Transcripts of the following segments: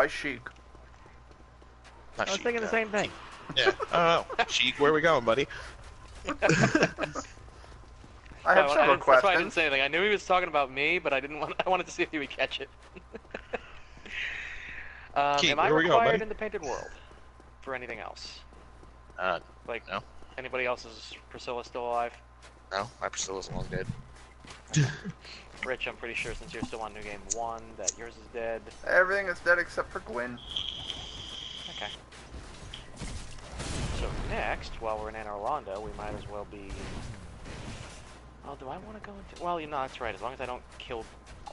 Why Sheik? I was thinking the same thing. Yeah. Oh, Sheik, where we going, buddy? I have several That's why I didn't questions. say anything. I knew he was talking about me, but I didn't want. I wanted to see if he would catch it. Keith, Am I where we going, required buddy? in the painted world for anything else? Like, no. Anybody else? Is Priscilla still alive? No, my Priscilla's long dead. Rich, I'm pretty sure since you're still on New Game 1 that yours is dead. Everything is dead except for Gwyn. Okay. So next, while we're in Anne Orlando, we might as well be... Oh, do I want to go into... Well, you know, that's right. As long as I don't kill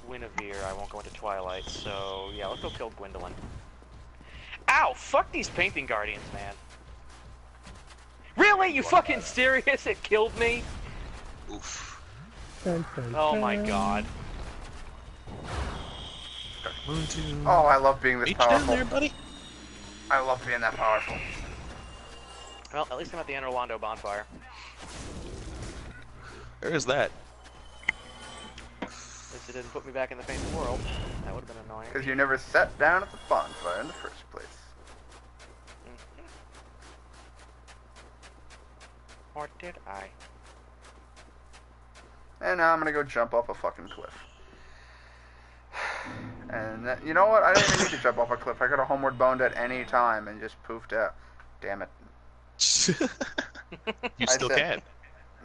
Guinevere, I won't go into Twilight. So, yeah, let's go kill Gwendolyn. Ow! Fuck these painting guardians, man. Really? You fucking serious? It killed me? Oof. Oh my god. Dark Moon 2. Oh, I love being this Reach down powerful. there, buddy. I love being that powerful. Well, at least I'm at the Anne Orlando bonfire. Where is that? At least it didn't put me back in the painted world. That would have been annoying. Because you never sat down at the bonfire in the first place. Or did I? And now I'm gonna go jump off a fucking cliff. And that, you know what? I didn't even need to jump off a cliff. I could have homeward boned at any time and just poofed out. Damn it. You still can.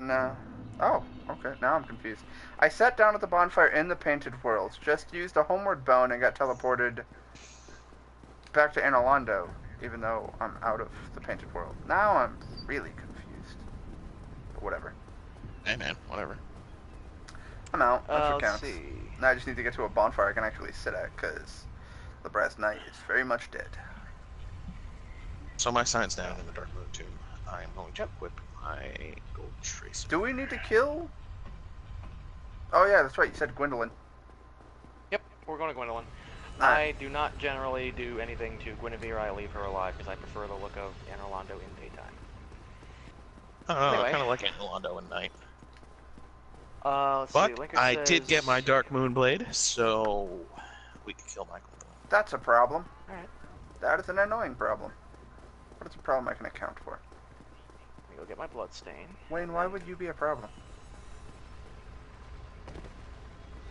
No. Oh, okay. Now I'm confused. I sat down at the bonfire in the painted worlds, just used a homeward bone and got teleported back to Anne Orlando, even though I'm out of the painted world. Now I'm really confused. But whatever. Hey man, whatever. I'm out. That's what let's counts. see. Now I just need to get to a bonfire I can actually sit at, because the Brass Knight is very much dead. So my sign's down in the Dark Moon 2. I am going to equip my gold tracer. Do we need to kill? Oh yeah, that's right. You said Gwendolyn. Yep, we're going to Gwendolyn. Alright. I do not generally do anything to Guinevere. I leave her alive because I prefer the look of Anne Orlando in daytime. I don't know, Anyway. I kind of like Anne Orlando at night. Let's see. But Linker I says... did get my Dark Moon Blade, so we can kill Michael. That's a problem. Alright, That is an annoying problem. But it's a problem I can account for. let me go get my bloodstain. Wayne, why would you be a problem?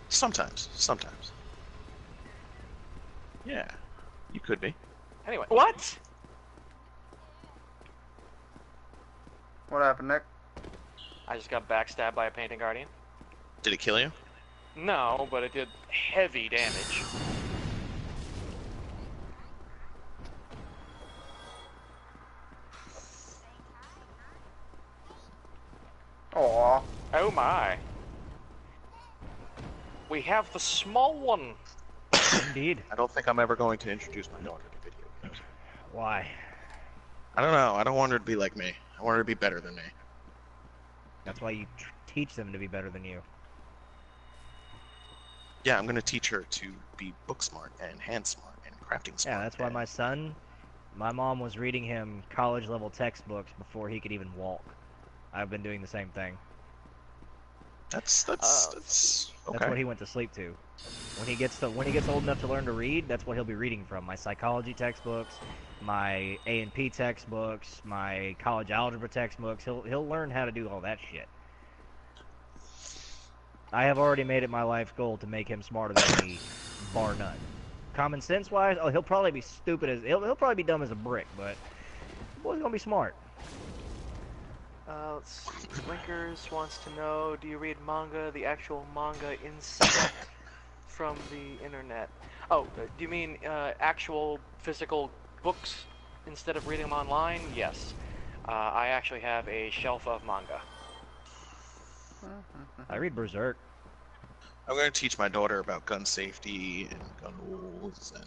Sometimes. Yeah, you could be. Anyway, what? What happened, Nick? I just got backstabbed by a painting guardian. Did it kill you? No, but it did heavy damage. Aww. Oh my. We have the small one. Indeed. I don't think I'm ever going to introduce my daughter to video games. Why? I don't know. I don't want her to be like me. I want her to be better than me. That's why you teach them to be better than you. Yeah, I'm going to teach her to be book smart and hand smart and crafting smart. Yeah, that's why my son, my mom was reading him college level textbooks before he could even walk. I've been doing the same thing. That's okay. That's what he went to sleep to. When he gets old enough to learn to read, that's what he'll be reading from. My psychology textbooks, my A&P textbooks, my college algebra textbooks. He'll learn how to do all that shit. I have already made it my life goal to make him smarter than me, bar none. Common sense wise, oh, he'll probably be stupid as he'll probably be dumb as a brick, but the boy's gonna be smart. Let's see. Linkers wants to know, do you read manga, the actual manga instead from the internet? Oh, do you mean actual physical books instead of reading them online? Yes. I actually have a shelf of manga. I read Berserk. I'm going to teach my daughter about gun safety and gun rules and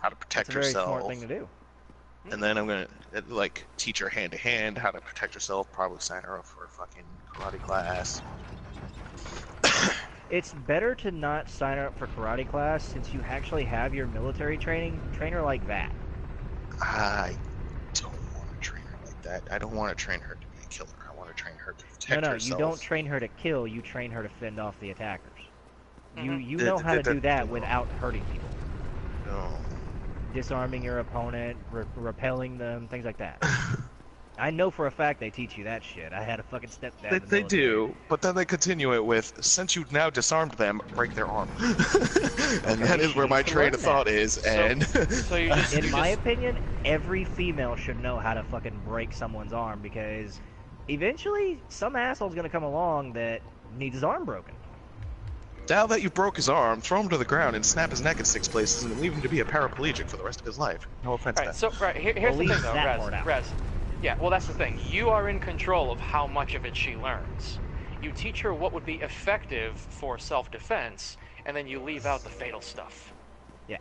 how to protect That's a very herself. smart thing to do. And then I'm going to like teach her hand to hand how to protect herself. Probably sign her up for a fucking karate class. It's better to not sign her up for karate class since you actually have your military training. Train her like that. I don't want to train her like that. I don't want to train her to be a killer. I want to train her to protect herself. You don't train her to kill. You train her to fend off the attackers. Mhm. You know how to do that without hurting people. No. disarming your opponent, repelling them, things like that. I know for a fact they teach you that shit. I had a fucking stepdad in the They military. do, but then they continue it with, since you've now disarmed them, break their arm. And Okay, that is where my you should train learn of thought that. is, and... So you just In my opinion, every female should know how to fucking break someone's arm, because eventually some asshole's gonna come along that needs his arm broken. Now that you broke his arm, throw him to the ground and snap his neck in 6 places and leave him to be a paraplegic for the rest of his life. No offense to Right, that. so here's the Leave thing though, that part out. Rez. Yeah, well that's the thing. You are in control of how much of it she learns. You teach her what would be effective for self-defense, and then you leave out the fatal stuff. Yeah.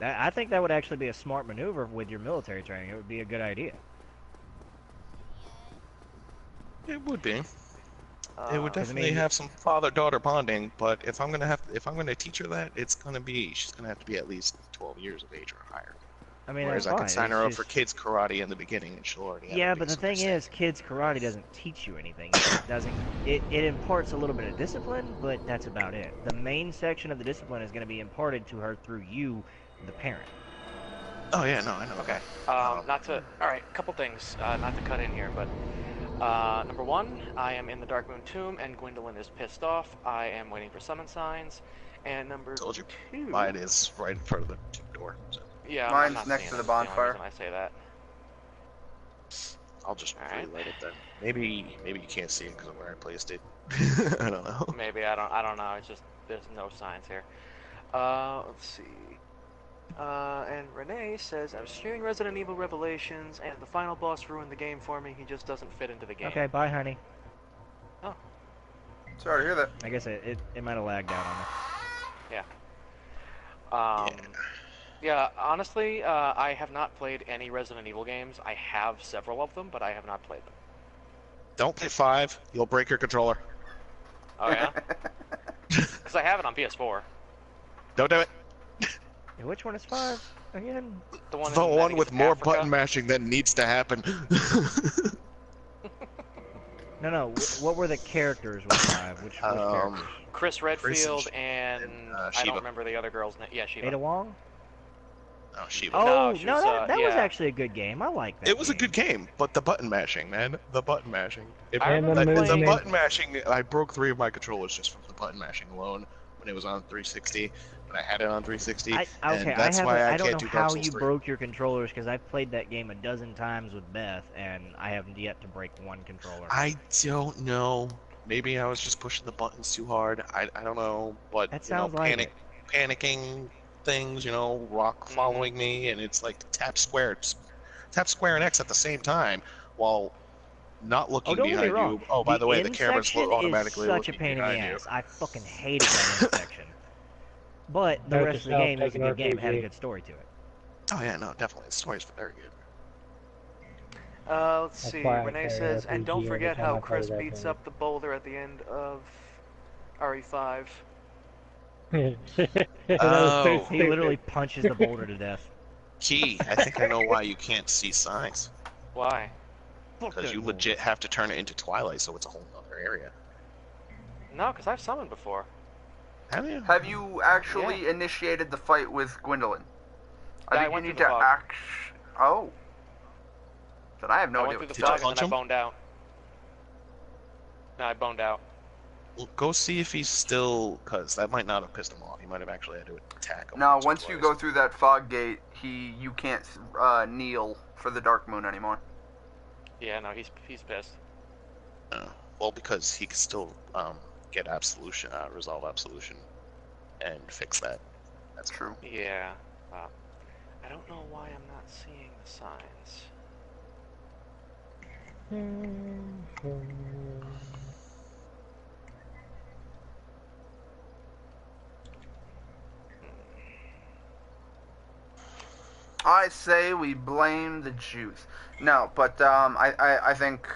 I think that would actually be a smart maneuver with your military training. It would be a good idea. It would be. It would 'Cause, I definitely mean- have some father-daughter bonding, but if I'm gonna teach her that, she's gonna have to be at least 12 years of age or higher. I mean, Whereas that's I fine. can sign It's her up just- for kids karate in the beginning, and she'll already have Yeah, a but the basic thing understanding. is, kids karate doesn't teach you anything. It doesn't. It imparts a little bit of discipline, but that's about it. The main section of the discipline is going to be imparted to her through you, the parent. Oh yeah, no, I know. Okay. Not to. All right, couple things. Not to cut in here, but number one, I am in the Dark Moon Tomb, and Gwendolyn is pissed off. I am waiting for summon signs. And number Told you. two. Mine is right in front of the door. So Yeah, I'm Mine's not next seeing to it. the That's only bonfire. reason I say that. I'll just Alright. relight it then. Maybe you can't see it because of where I placed it. I don't know. Maybe I don't know. It's just there's no signs here. Let's see. And Renee says, I was streaming Resident Evil Revelations, and the final boss ruined the game for me. He just doesn't fit into the game. Okay, bye, honey. Sorry to hear that. I guess it might have lagged out on me. Yeah, honestly, I have not played any Resident Evil games. I have several of them, but I have not played them. Don't play 5. You'll break your controller. Oh yeah? Because I have it on PS4. Don't do it. And which one is 5 again? The one, The in, I one think with it's more Africa. button mashing than needs to happen. No. What were the characters with 5? Which characters? Chris Redfield and, and I Shiva. don't remember the other girl's name. Yeah, Shiva. Ada Wong? Oh, Shiva. Oh, she no, was, that was yeah. actually a good game. I like that. It was a game. good game, but the button mashing, man. The button mashing. If I remember the playing- button mashing, I broke 3 of my controllers just from the button mashing alone when it was on 360. When I had it on 360. Okay, and that's why I don't can't know do Dark how Souls you 3. broke your controllers, because I've played that game a dozen times with Beth, and I have yet to break one controller. I don't know. Maybe I was just pushing the buttons too hard. I don't know, but That sounds like panicking things, rock following me, and it's like tap square and X at the same time while not looking don't get me behind wrong. you. Oh, by the way, the end camera's section automatically is such a looking pain in the behind you. ass. I fucking hated that end section. But the Note rest of the yourself, game is a take an good game. It had a RPG. good story to it. Oh yeah, no, definitely. The story's very good. Let's That's see. why I Renee carry says, and RPG don't every forget time how I play Chris that beats game." up the boulder at the end of RE5. That was so Oh. He stupid. literally punches the boulder to death. Key, I think I know why you can't see signs. Why? Because you legit have to turn it into Twilight, so it's a whole other area. No, because I've summoned before. Have you? Have you actually initiated the fight with Gwendolyn? Yeah, I think you went need through to the fog. Oh. Then I have no I idea went through what the to Did do. you fog and punch then I him? boned out. No, I boned out. Well, go see if he's still, because that might not have pissed him off. He might have actually had to attack him. No, once or once you twice. go through that fog gate, you can't kneel for the Dark Moon anymore. Yeah, no, he's pissed. Well, because he can still get absolution, resolve absolution, and fix that. That's True. Yeah. I don't know why I'm not seeing the signs. I say we blame the juice. No, but I think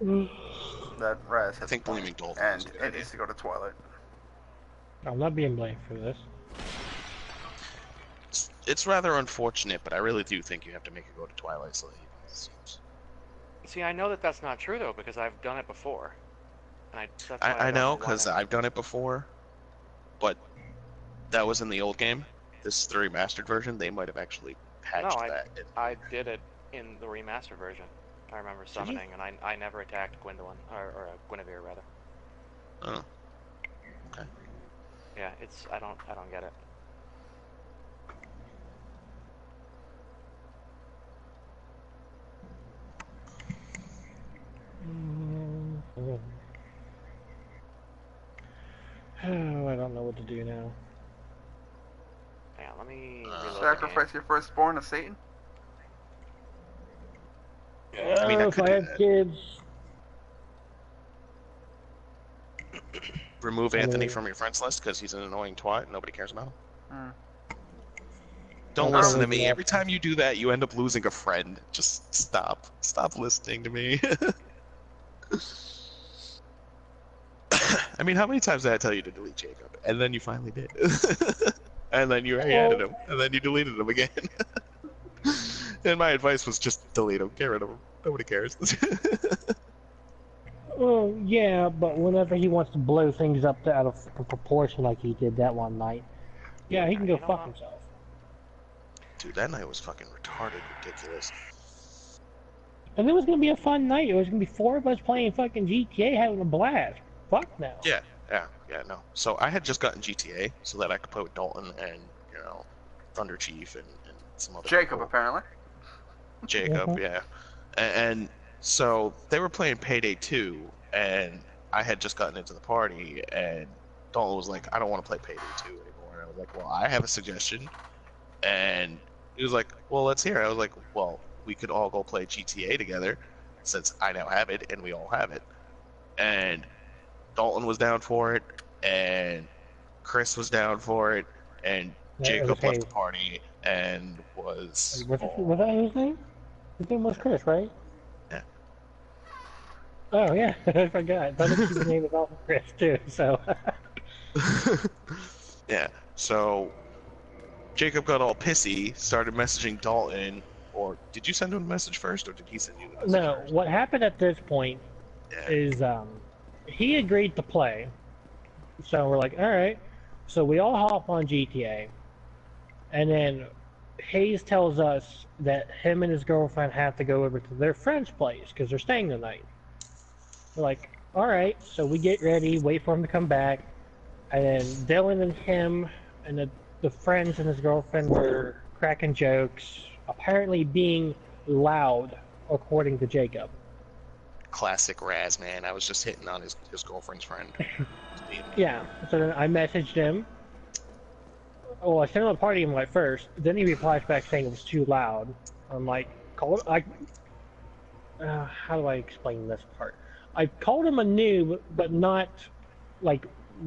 that Raz I has think a point, blaming Dolphin and is a good it idea. needs to go to Twilight. I'm not being blamed for this. It's rather unfortunate, but I really do think you have to make it go to Twilight so that he seems. See, I know that that's not true though because I've done it before. And that's why I don't know, why because I'm- I've done it before, but that was in the old game, this is the remastered version, they might have actually patched No, that. I did it in the remastered version. I remember summoning, and I never attacked Gwendolyn, or Guinevere rather. Oh. Okay. Yeah, I don't get it. Oh, I don't know what to do now. Hang on, let me reload Sacrifice your firstborn to Satan? I mean, I If could I do have that. kids, Remove I Anthony mean- from your friends list because he's an annoying twat and nobody cares about him. Hmm. Don't I'll listen to probably me. do Every time you do that, you end up losing a friend. Just stop. Stop listening to me. I mean, how many times did I tell you to delete Jacob? And then you finally did. And then you added him. And then you deleted him again. And my advice was just delete him. Get rid of him. Nobody cares. Well, yeah, but whenever he wants to blow things up out of proportion like he did that one night, yeah, he can go You know fuck what? himself. Dude, that night was fucking retarded ridiculous. And it was gonna be a fun night. It was gonna be 4 of us playing fucking GTA, having a blast. Fuck no. Yeah, no. So I had just gotten GTA so that I could play with Dalton and, Thunder Chief and some other Jacob, people. apparently. Jacob, Mhm. yeah. And so they were playing Payday 2, and I had just gotten into the party, and Dalton was like, I don't want to play Payday 2 anymore. And I was like, well, I have a suggestion. And he was like, well, let's hear it. I was like, well, we could all go play GTA together, since I now have it, and we all have it. And Dalton was down for it, and Chris was down for it, and Yeah, it was Jacob left Hayes. the party and was Was that his name? His name was Chris, right? Yeah. Oh yeah, I forgot. His name was also Chris too. So. Yeah, so Jacob got all pissy, started messaging Dalton, or did you send him a message first, or did he send you the message No, first? what happened at this point Yeah. is he agreed to play. So we're like, all right. So we all hop on GTA, and then Hayes tells us that him and his girlfriend have to go over to their friend's place because they're staying the night. We're like, all right. So we get ready, wait for him to come back, and then Dylan and him and the friends and his girlfriend were cracking jokes, apparently being loud, according to Jacob. Classic Raz, man. I was just hitting on his girlfriend's friend. Yeah, so then I messaged him. Well, I sent him a party invite first. Then he replies back saying it was too loud. I'm like, how do I explain this part? I called him a noob, but not like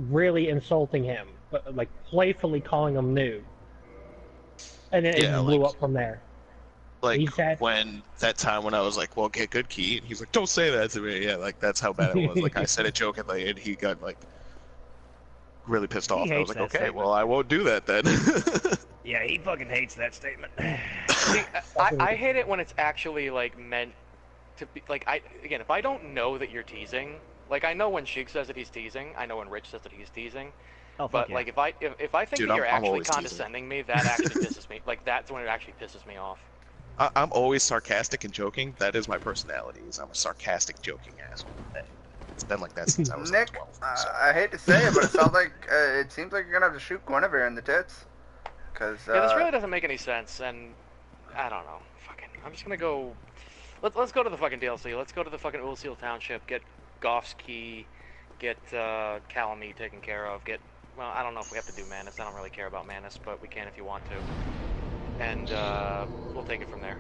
really insulting him, but like playfully calling him noob. And then it Yeah, just blew like- up from there. Like He said- when that time when I was like, "Well, get good key," and he's like, "Don't say that to me." Yeah, like that's how bad it was. Like I said it jokingly, and he got like really pissed off. I was hates like, that "Okay, statement. well, I won't do that then." Yeah, he fucking hates that statement. See, I hate it when it's actually like meant to be like if I don't know that you're teasing, like I know when Sheik says that he's teasing, I know when Rich says that he's teasing, Oh, fuck but yeah. like if I think Dude, that you're I'm actually always teasing. condescending me, that actually pisses me. Like that's when it actually pisses me off. I'm always sarcastic and joking. That is my personality. Is I'm a sarcastic, joking asshole. It's been like that since I was Nick, like 12. So. I hate to say it, but it sounds like it seems like you're gonna have to shoot Guinevere in the tits. Cause Yeah, this really doesn't make any sense, and I don't know. Fucking, I'm just gonna go. Let's go to the fucking DLC. Let's go to the fucking Ulsil Township. Get Goff's key. Get Calamite taken care of. Well, I don't know if we have to do Manus. I don't really care about Manus, but we can if you want to. And we'll take it from there.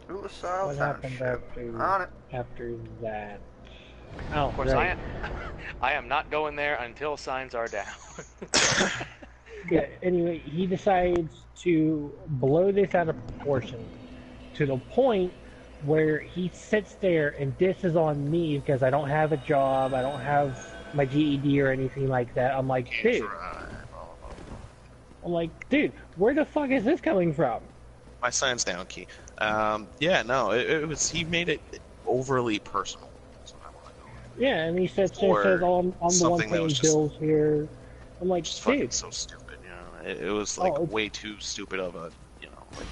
Ulasal What happened Township. On it. after that? Oh, Of course, right. I am not going there until signs are down. Yeah, anyway, he decides to blow this out of proportion to the point where he sits there and disses on me because I don't have a job, I don't have my GED or anything like that. I'm like, dude, where the fuck is this coming from? My sign's down key. Yeah, no, it was. He made it overly personal. That's what I want to go with. Yeah, and he says, Or oh, I'm the one something that paying was just- bills here. I'm like, Just fucking dude, so stupid, you know. it was like Oh, way too stupid of a, like,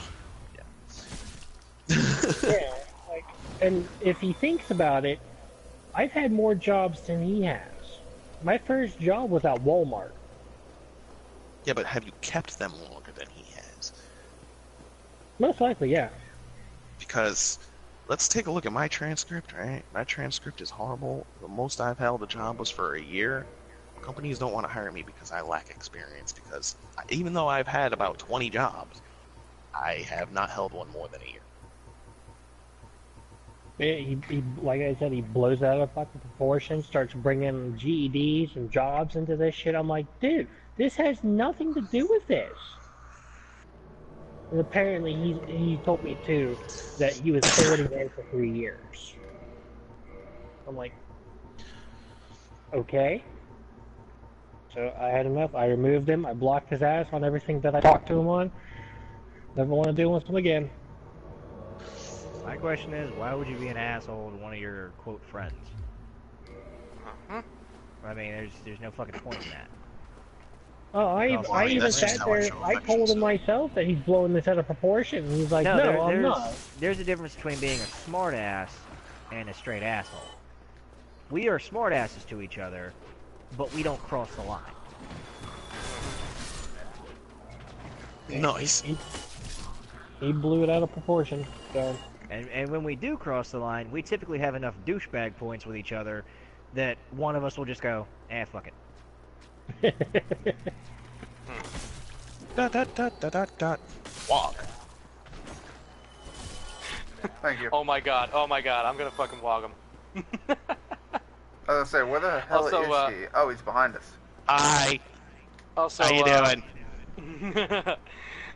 yeah, like, and if he thinks about it, I've had more jobs than he has. My first job was at Walmart. Yeah, but have you kept them longer than he has? Most likely, yeah. Because let's take a look at my transcript, right? My transcript is horrible. The most I've held a job was for a year. Companies don't want to hire me because I lack experience, because even though I've had about 20 jobs, I have not held one more than a year. He, like I said, he blows it out of fucking proportion, starts bringing GEDs and jobs into this shit. I'm like, dude, this has nothing to do with this. And apparently, he told me too that he was forwarding in for 3 years. I'm like, okay. So I had enough. I removed him. I blocked his ass on everything that I talked to him on. Never want to deal with him again. My question is, why would you be an asshole to one of your quote friends? I mean, there's no fucking point in that. Oh, I even that's just sat how I there. show I affection, told him so. myself that he's blowing this out of proportion. And he's like, No, no, I'm there's not. there's a difference between being a smart ass and a straight asshole. We are smart asses to each other, but we don't cross the line. Nice. He blew it out of proportion. So And when we do cross the line, we typically have enough douchebag points with each other that one of us will just go, fuck it. Dot dot dot dot dot dot. Walk. Thank you. Oh my god, I'm gonna fucking log him. I was gonna say, where the hell Also, is he? Oh, he's behind us. Hi. Also, How you doing?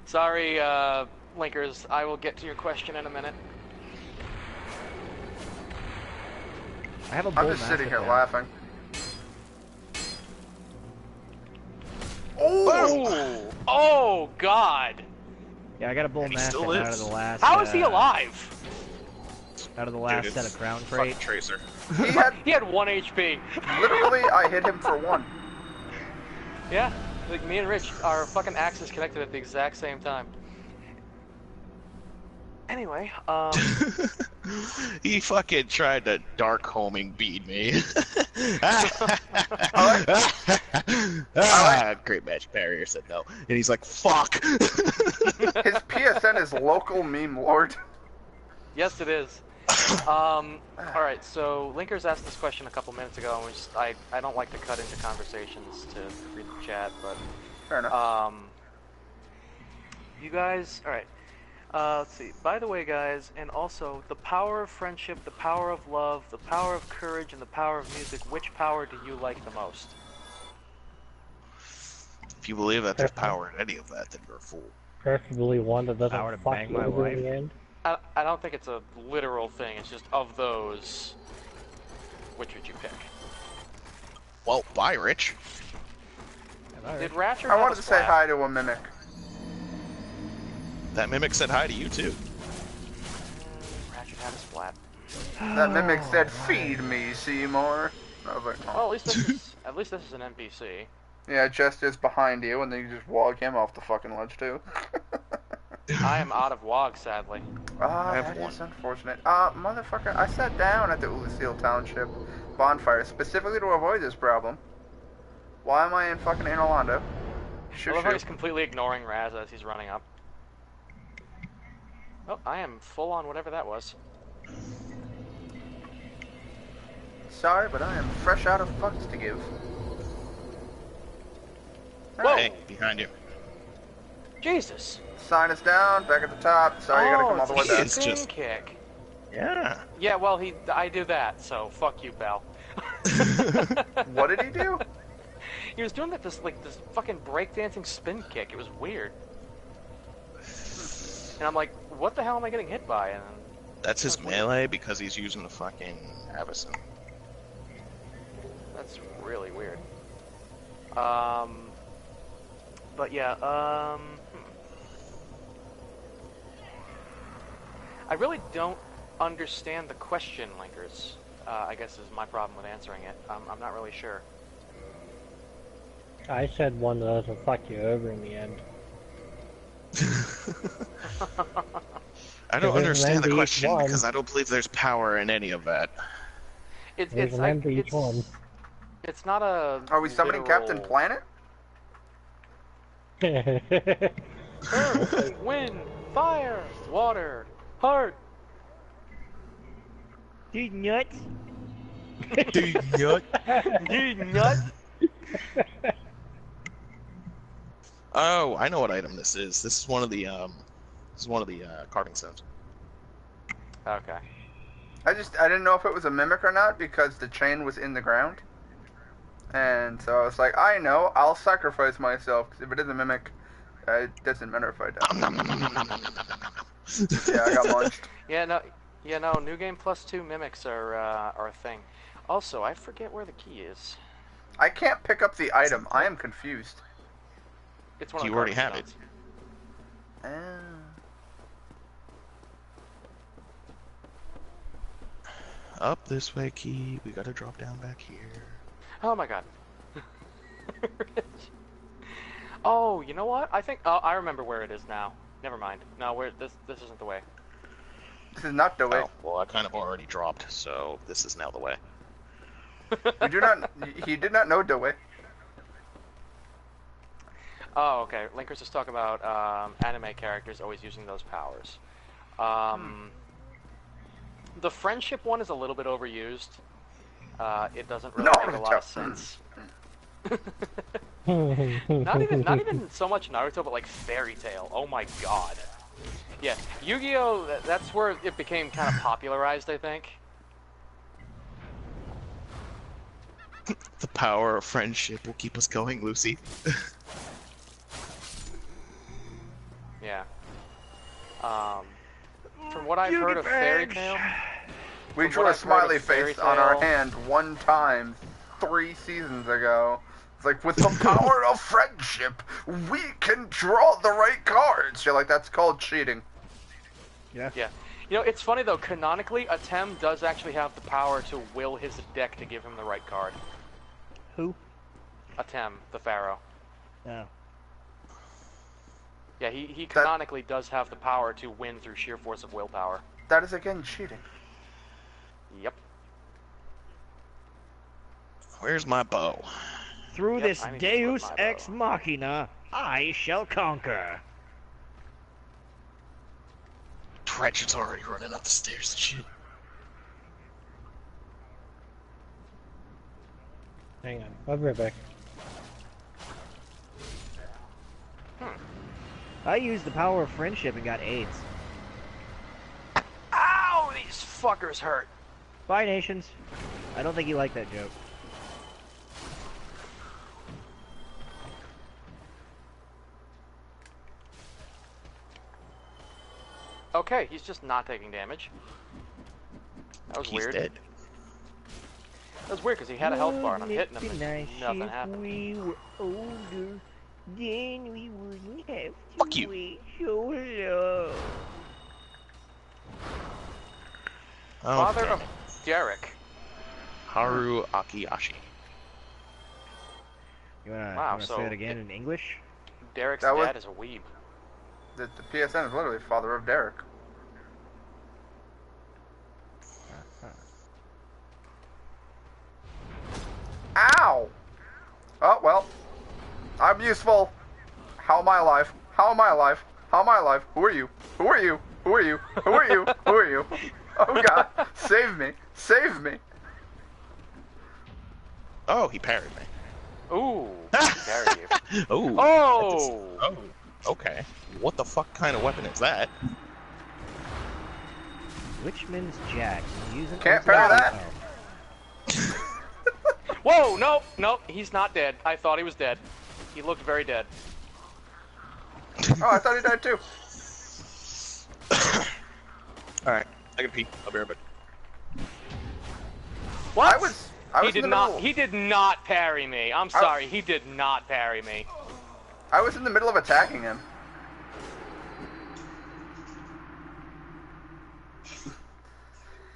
sorry, Linkers, I will get to your question in a minute. I have a I'm bull just sitting mastiff here now. laughing. Oh! Oh god! Yeah, I got a bull And he mastiff still out of lives. the last. How is he alive? Out of the Dude, last it's set of crown fucking crate. Tracer. He had 1 HP. Literally, I hit him for 1. Yeah, like me and Rich, our fucking axes connected at the exact same time. Anyway, He fucking tried to dark homing beat me. Great magic barrier said no. And he's like, fuck. His PSN is local meme lord. yes it is. Alright, so Linkers asked this question a couple minutes ago, and I don't like to cut into conversations to read the chat, but Fair enough. you guys, alright. Let's see. By the way, guys, and also, the power of friendship, the power of love, the power of courage, and the power of music, which power do you like the most? If you believe that there's power in any of that, then you're a fool. preferably one that doesn't Power to fuck bang you my over wife. in the end. I don't think it's a literal thing, it's just of those, which would you pick? Well, bye, Rich. Did Ratchet I have wanted a to say splat? hi to a mimic. That mimic said hi to you, too. Ratchet had a splat. That mimic said, "Feed me, Seymour." I was like, Well, oh. at least this is an NPC. Yeah, Just is behind you, and then you just walk him off the fucking ledge too. I am out of WOG, sadly. Ah, I have that one. is unfortunate. Motherfucker, I sat down at the Lucille Township bonfire specifically to avoid this problem. Why am I in fucking Orlando? I love how he's completely ignoring Raz as he's running up. Oh, I am full on whatever that was. Sorry, but I am fresh out of fucks to give. Whoa! Hey, behind you. Jesus! Sign us down, back at the top. Sorry, you gotta come all the way it's a back. It's spin just- kick. Yeah. Yeah, well, I do that, so fuck you, pal. What did he do? He was doing this fucking breakdancing spin kick. It was weird. And I'm like, what the hell am I getting hit by? And That's his melee because he's using the fucking Avison. that's really weird. But yeah, I really don't understand the question, Linkers. I guess is my problem with answering it. I'm not really sure. I said one that doesn't fuck you over in the end. I don't Because there's an understand end the to each question one. because I don't believe there's power in any of that. There's an end to each one. It's not a. Are we summoning Captain literal- Planet? Earth, wind, fire, water, heart. Dude, nuts. Dude, nut. Dude, nut. Oh, I know what item this is. This is one of the carving stones. Okay. I didn't know if it was a mimic or not because the chain was in the ground. And so I was like, I know, I'll sacrifice myself, because if it is a mimic, it doesn't matter if I die. Yeah, I got munched. Yeah, no. New Game +2 mimics are a thing. Also, I forget where the key is. I can't pick up the item. I am confused. It's one of You the already carving have it. stones. Up this way, key. We gotta drop down back here. Oh my god. Oh, you know what? I think I remember where it is now. Never mind. No, this isn't the way. This is not the way. Oh, well, I kind of already dropped, so this is now the way. He did not know the way. Oh, okay. Linkers just talk about anime characters always using those powers. The friendship one is a little bit overused. It doesn't really make a lot of sense. not even so much Naruto, but like Fairy Tail. Oh my god. Yeah, Yu-Gi-Oh! That's where it became kind of popularized, I think. The power of friendship will keep us going, Lucy. Yeah. From what I've heard of Fairy Tail, We From drew what a I've heard smiley of Fairy face on our Tail- hand one time 3 seasons ago. It's like, with the power of friendship, we can draw the right cards. You're like, that's called cheating. Yeah. yeah. You know, it's funny though, canonically, Atem does actually have the power to will his deck to give him the right card. Who? Atem, the Pharaoh. Oh. Yeah, he canonically does have the power to win through sheer force of willpower. That is again cheating. Yep. Where's my bow? Through Yep, this I need to split Deus my Ex bow. Machina, I shall conquer. Ratchet's already running up the stairs and shit. Hang on, I'll be right back. I used the power of friendship and got AIDS. Ow! These fuckers hurt. Bye, nations. I don't think you like that joke. Okay, he's just not taking damage. That was He's weird. dead. That was weird because he had a health bar and I'm hitting him Wouldn't it and be nice nothing if happened. we were older, then we wouldn't have to Fuck you. wait so long. Oh, Father damn of it. Derek. Haru Akiyashi. You wanna, Wow, you wanna so say it again in English? Derek's That was- dad is a weeb. The PSN is literally father of Derek. Ow! Oh, well. I'm useful. How am I alive? How am I alive? How am I alive? Who are you? Who are you? Who are you? Who are you? Who are you? Oh god. Save me. Save me. Oh, he parried me. Ooh, he carried you. Oh. Oh! Oh. Okay. What the fuck kind of weapon is that? Witchman's Jack. Using Can't parry that. Whoa, no, he's not dead. I thought he was dead. He looked very dead. Oh, I thought he died too. Alright, I can pee. I'll be right back. What? I was He in did the not. middle. He did not parry me. I'm sorry. He did not parry me. I was in the middle of attacking him.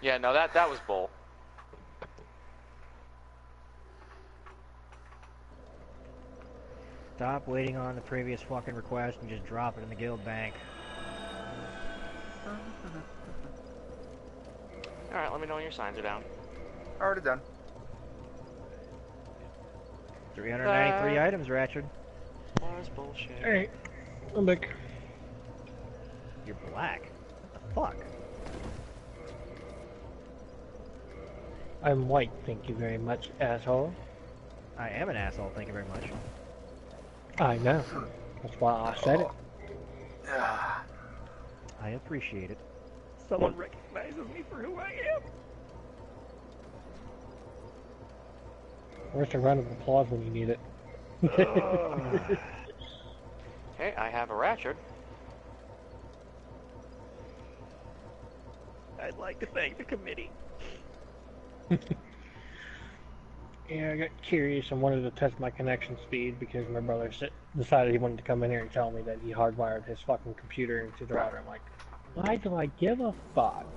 Yeah, no, that was bull. Stop waiting on the previous fucking request and just drop it in the guild bank. Alright, let me know when your signs are down. Already done. 393 items, Ratchet. Was bullshit. Alright, I'm back. You're black. What the fuck? I'm white, thank you very much, asshole. I am an asshole, thank you very much. I know. That's why I said it. I appreciate it. Someone recognizes me for who I am. Where's the round of applause when you need it? Hey, I have a Ratchet. I'd like to thank the committee. Yeah, I got curious and wanted to test my connection speed because my brother decided he wanted to come in here and tell me that he hardwired his fucking computer into the router. I'm like, why do I give a fuck?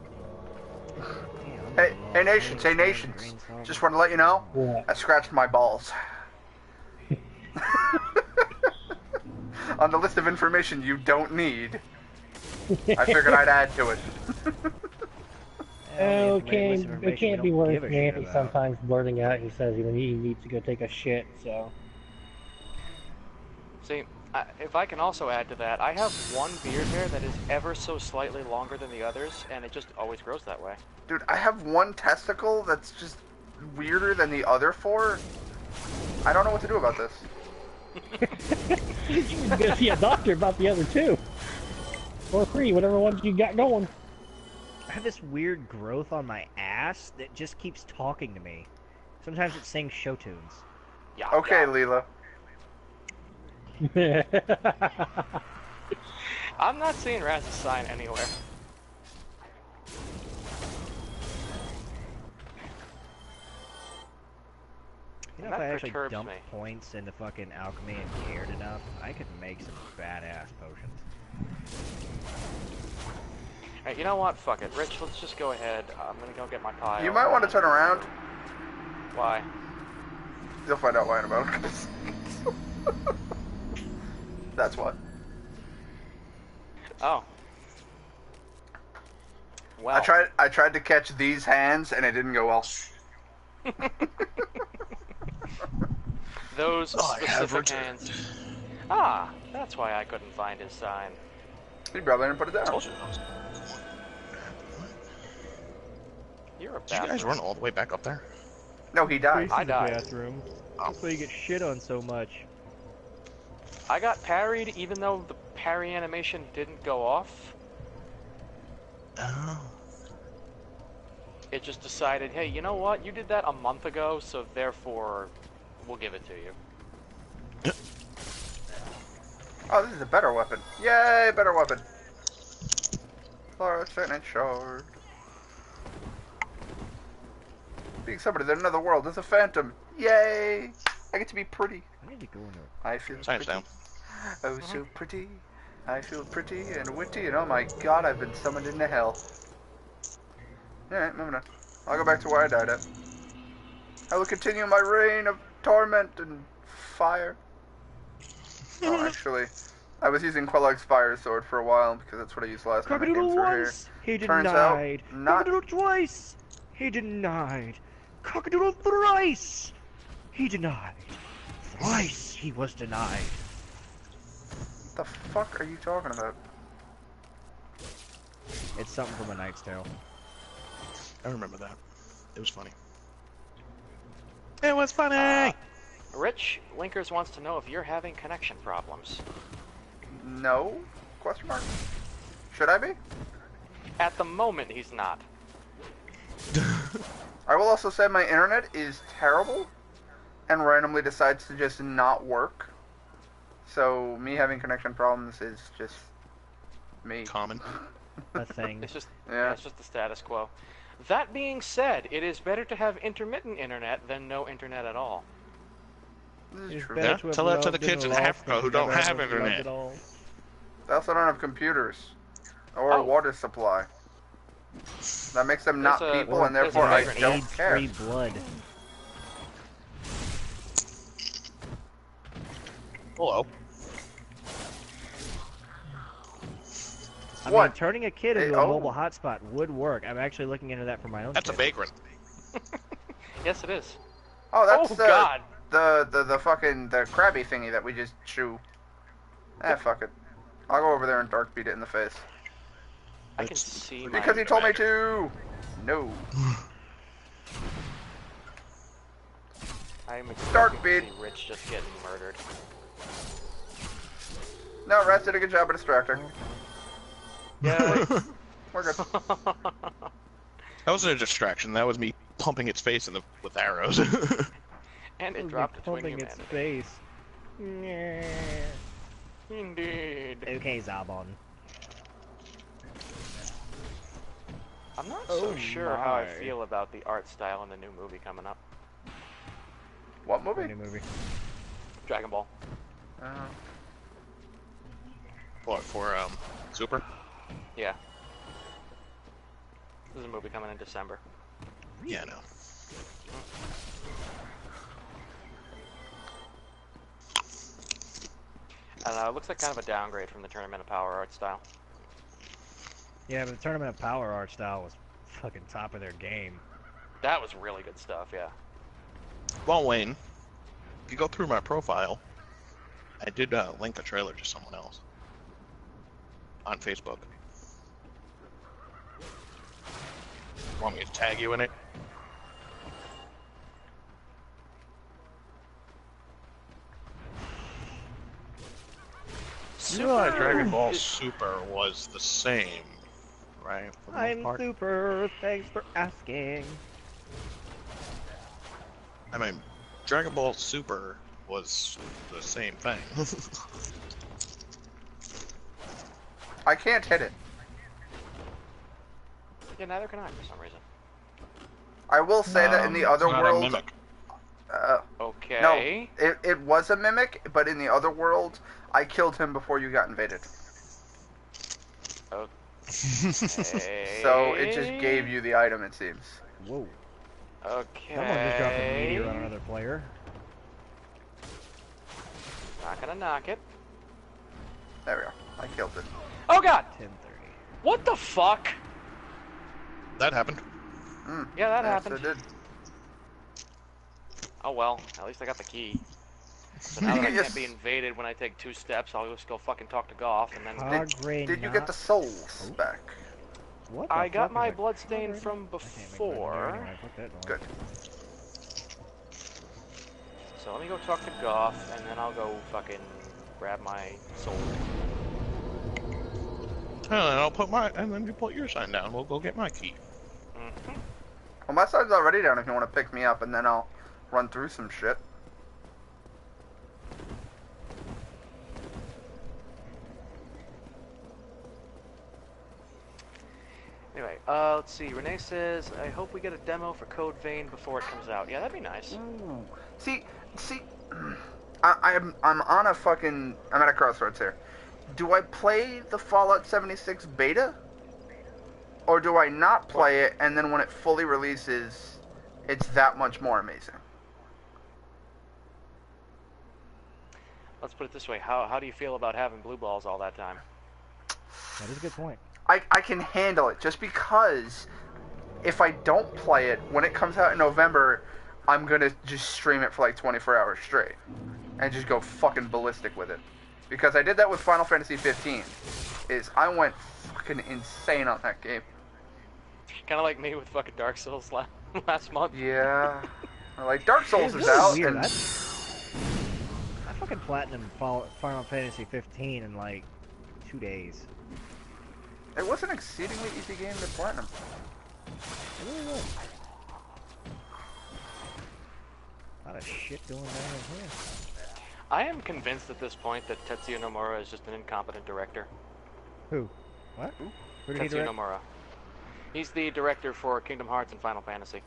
Hey nations, just want to let you know, Yeah. I scratched my balls. On the list of information you don't need, I figured I'd add to it. Okay, it can't be worse than Andy sometimes blurting out. He says he needs to go take a shit, so. See, if I can also add to that, I have one beard hair that is ever so slightly longer than the others, and it just always grows that way. Dude, I have one testicle that's just weirder than the other four. I don't know what to do about this. You can go see a doctor about the other two. Or three, whatever ones you got going. I have this weird growth on my ass that just keeps talking to me. Sometimes it sings show tunes. Yeah. Okay, yeah. Leela. I'm not seeing Raz's sign anywhere. You know, That if I actually perturbs dumped me. points into fucking alchemy and cared enough, I could make some badass potions. Hey, you know what? Fuck it. Rich, let's just go ahead. I'm gonna go get my pile. You might want to turn around. Why? You'll find out why in about. That's what. Oh. Well. I tried to catch these hands and it didn't go well. Those I have specific returned. hands. Ah, that's why I couldn't find his sign. You probably didn't put it down. Told you. You're a Did you bastard. guys run all the way back up there? No, he died. I died. Bathroom. Oh. That's why you get shit on so much. I got parried even though the parry animation didn't go off. Oh. It just decided, hey, you know what? You did that a month ago, so therefore, we'll give it to you. Oh, this is a better weapon. Yay, better weapon. Flora, Signet Shard. Being somebody in another world is a phantom. Yay! I get to be pretty. I need to go into I feel Signs pretty. down. Oh, so pretty. I feel pretty and witty, and oh my god, I've been summoned into hell. Alright, moving on. I'll go back to where I died at. I will continue my reign of torment and fire. Oh, actually, I was using Quellog's Fire Sword for a while because that's what I used last time I came Cockadoodle through here. once, he Turns denied. out, not. Cockadoodle twice, he denied. Cockadoodle thrice, he denied. Thrice, he was denied. What the fuck are you talking about? It's something from A Knight's Tale. I remember that. It was funny. It was funny! Rich, Linkers wants to know if you're having connection problems. No? Question mark? Should I be? At the moment, he's not. I will also say my internet is terrible and randomly decides to just not work. So me having connection problems is just me. Common. A thing. It's just, Yeah. it's just the status quo. That being said, it is better to have intermittent internet than no internet at all. This is It's true. better Yeah, to have tell that to loved the kids and in lost Africa than who to don't never have loved internet. at all. They also don't have computers or Oh. water supply. That makes them not There's a- people, and there's a therefore I vagrant don't care. AIDS-free blood. Hello. I What? mean, turning a kid into Oh. a mobile hotspot would work. I'm actually looking into that for my own That's a kid. vagrant. Yes, it is. Oh, that's Oh, God. the fucking the crabby thingy that we just chew. Fuck it. I'll go over there and dark beat it in the face. I can That's- see my... Because he told me to. No. I'm Dark expecting to beat. see Rich just getting murdered. No, Rats did a good job of distracting. Yeah. We're good. That wasn't a distraction. That was me pumping its face with arrows. And it Would be dropped its wing pumping its humanity. face. Yeah. Indeed. Okay, Zabon. I'm not Oh so sure how I my. feel about the art style in the new movie coming up. What New movie? movie. Dragon Ball. What, for Super? Yeah. There's a movie coming in December. Yeah, no. I don't know, it looks like kind of a downgrade from the Tournament of Power art style. Yeah, but the Tournament of Power art style was fucking top of their game. That was really good stuff, yeah. Well, Wayne, if you go through my profile, I did link a trailer to someone else on Facebook. Want me to tag you in it? You know that Dragon Ball Super was the same, right? For the most I'm part? super. Thanks for asking. I mean, Dragon Ball Super was the same thing. I can't hit it. Yeah, neither can I for some reason. I will say that in the other it's not a world, mimic. Okay. no, it was a mimic, but in the other world, I killed him before you got invaded. Okay. So it just gave you the item, it seems. Whoa. Okay. Someone just dropped a meteor on another player. Not gonna knock it. There we go. I killed it. Oh god! 10:30. What the fuck? That happened. Yeah, that Yes, happened. it did. Oh well, at least I got the key. So now that I Yes. can't be invaded when I take 2 steps, I'll just go fucking talk to Goff and then... Did you get the souls back? What the I got fuck my is a bloodstain Cogre? from I can't make it before. anyway. Fuck that noise. Good. So let me go talk to Goff and then I'll go fucking grab my soul. And then you put your sign down. We'll go get my key. Mhm. Well, my side's already down if you want to pick me up, and then I'll run through some shit. Anyway, let's see. Renee says, I hope we get a demo for Code Vein before it comes out. Yeah, that'd be nice. Ooh. See, I'm on a fucking, I'm at a crossroads here. Do I play the Fallout 76 beta? Or do I not play it, and then when it fully releases, it's that much more amazing? Let's put it this way. How do you feel about having blue balls all that time? That is a good point. I can handle it, just because if I don't play it, when it comes out in November, I'm gonna just stream it for like 24 hours straight. And just go fucking ballistic with it. Because I did that with Final Fantasy 15. I went fucking insane on that game. Kind of like me with fucking Dark Souls last month. Yeah. Like, Dark Souls is It's out, weird. and I fucking platinum Final Fantasy 15 in like 2 days. it was an exceedingly easy game to platinum. It really was. A lot of shit going down in here. I am convinced at this point that Tetsuya Nomura is just an incompetent director. Who? What? Who did he Tetsuya direct? Nomura. He's the director for Kingdom Hearts and Final Fantasy.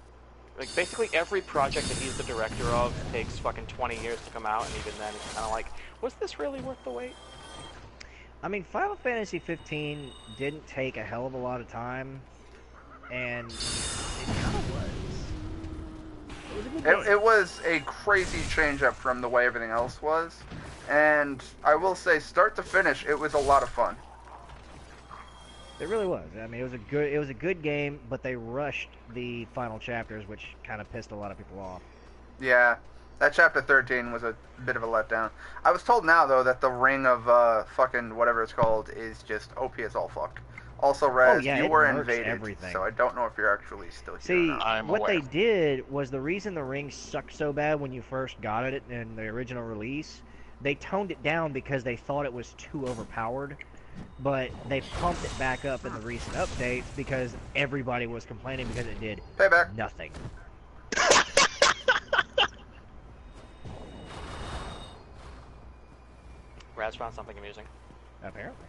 Like, basically every project that he's the director of takes fucking 20 years to come out, and even then it's kind of like, was this really worth the wait? I mean, Final Fantasy 15 didn't take a hell of a lot of time, and it kind of was. It was a good game. It was a crazy change up from the way everything else was. And I will say, start to finish, it was a lot of fun. It really was. I mean, it was a good game, but they rushed the final chapters, which kind of pissed a lot of people off. Yeah, that chapter 13 was a bit of a letdown. I was told now, though, that the ring of fucking whatever it's called is just OP as all fuck. Also, Rez, yeah, you it were nerfs invaded, everything. so I don't know if you're actually still here See, or not. I'm what aware. they did was the reason the ring sucked so bad when you first got it in the original release, they toned it down because they thought it was too overpowered, but they pumped it back up in the recent updates because everybody was complaining because it did Payback. nothing. Raz found something amusing. Apparently.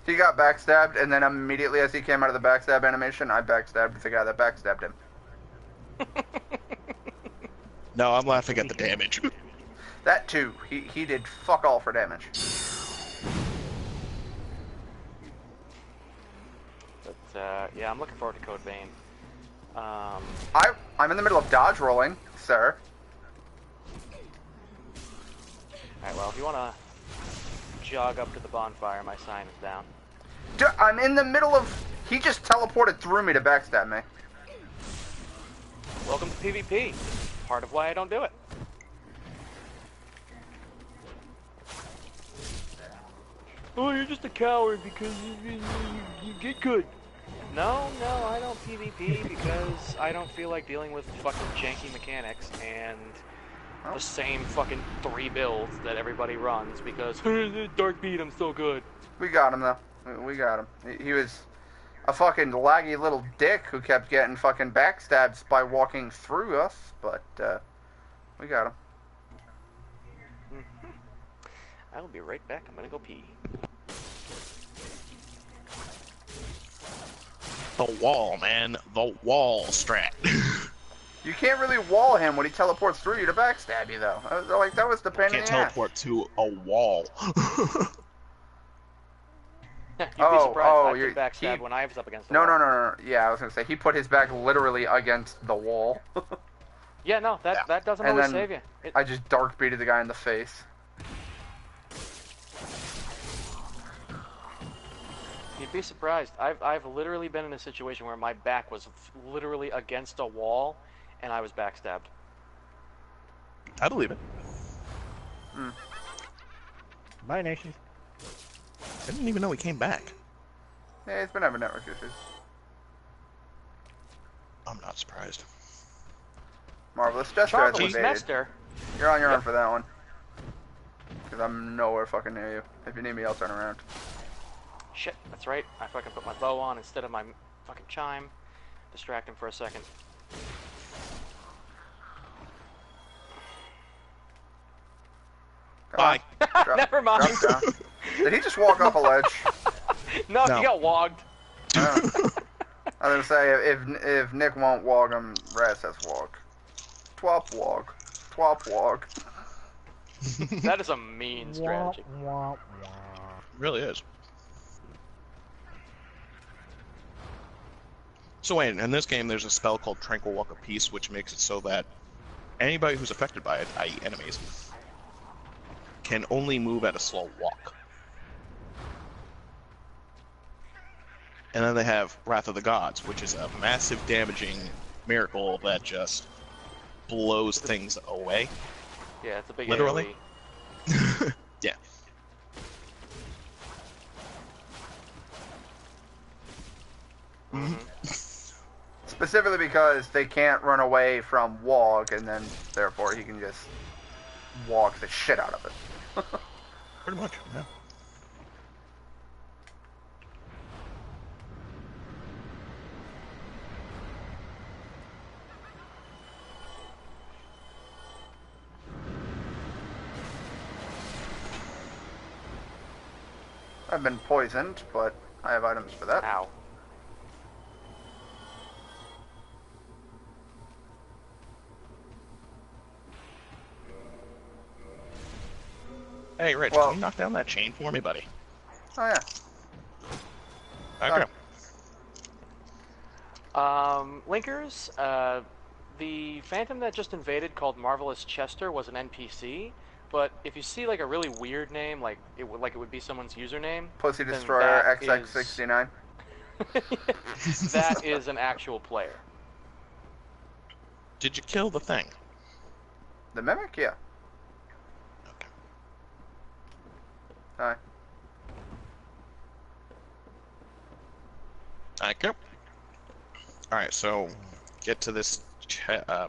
He got backstabbed, and then immediately as he came out of the backstab animation, I backstabbed the guy that backstabbed him. No, I'm laughing at the damage. That too. He did fuck all for damage. But yeah, I'm looking forward to Code Vein. I'm in the middle of dodge rolling, sir. Alright, well, if you want to jog up to the bonfire, my sign is down. I'm in the middle of... He just teleported through me to backstab me. Welcome to PvP. Part of why I don't do it. Oh, you're just a coward because you get good. No, I don't PvP because I don't feel like dealing with fucking janky mechanics and the same fucking 3 builds that everybody runs because Dark Beat, I'm so good. We got him, though. We got him. He was a fucking laggy little dick who kept getting fucking backstabs by walking through us, but, we got him. I will be right back. I'm gonna go pee. The wall, man. The wall strat. You can't really wall him when he teleports through you to backstab you, though. Like, that was the pain in the Can't ass. teleport to a wall. You'd be surprised. I've you're- been backstabbed when I was up against the No. wall. Yeah, I was gonna say, he put his back literally against the wall. Yeah, no, that doesn't And always then save you. I just dark beated the guy in the face. You'd be surprised. I've literally been in a situation where my back was literally against a wall, and I was backstabbed. I believe it. Bye, Nation. I didn't even know he came back. Yeah, he's been having network issues. I'm not surprised. Marvelous Jester has Charles invaded. Mester. You're on your own Yep. for that one. Because I'm nowhere fucking near you. If you need me, I'll turn around. Shit, that's right. I fucking put my bow on instead of my fucking chime. Distract him for a second. Come Bye. on. Drop- Never mind. drop down. Did he just walk off a ledge? No, No. you got wogged. I was gonna say, if Nick won't walk him, Raz has walk. Twop walk. Twop walk. That is a mean strategy. Wah, wah, wah. Really is. So wait, in this game there's a spell called Tranquil Walk of Peace, which makes it so that anybody who's affected by it, i.e. enemies, can only move at a slow walk. And then they have Wrath of the Gods, which is a massive damaging miracle that just blows things away. Yeah, it's a big Literally? AoE. Yeah. Mhm. Specifically because they can't run away from Wog, and then therefore he can just walk the shit out of it. Pretty much, yeah. I've been poisoned, but I have items for that. Ow. Hey, Rich, Well- can you knock down that chain for me, buddy? Oh yeah. Okay. Linkers, the Phantom that just invaded called Marvelous Chester was an NPC, but if you see like a really weird name, like it would be someone's username, Pussy then Destroyer that XX69. that is an actual player. Did you kill the thing? The Mimic? Yeah. Okay. Hi. Okay. Alright, so get to this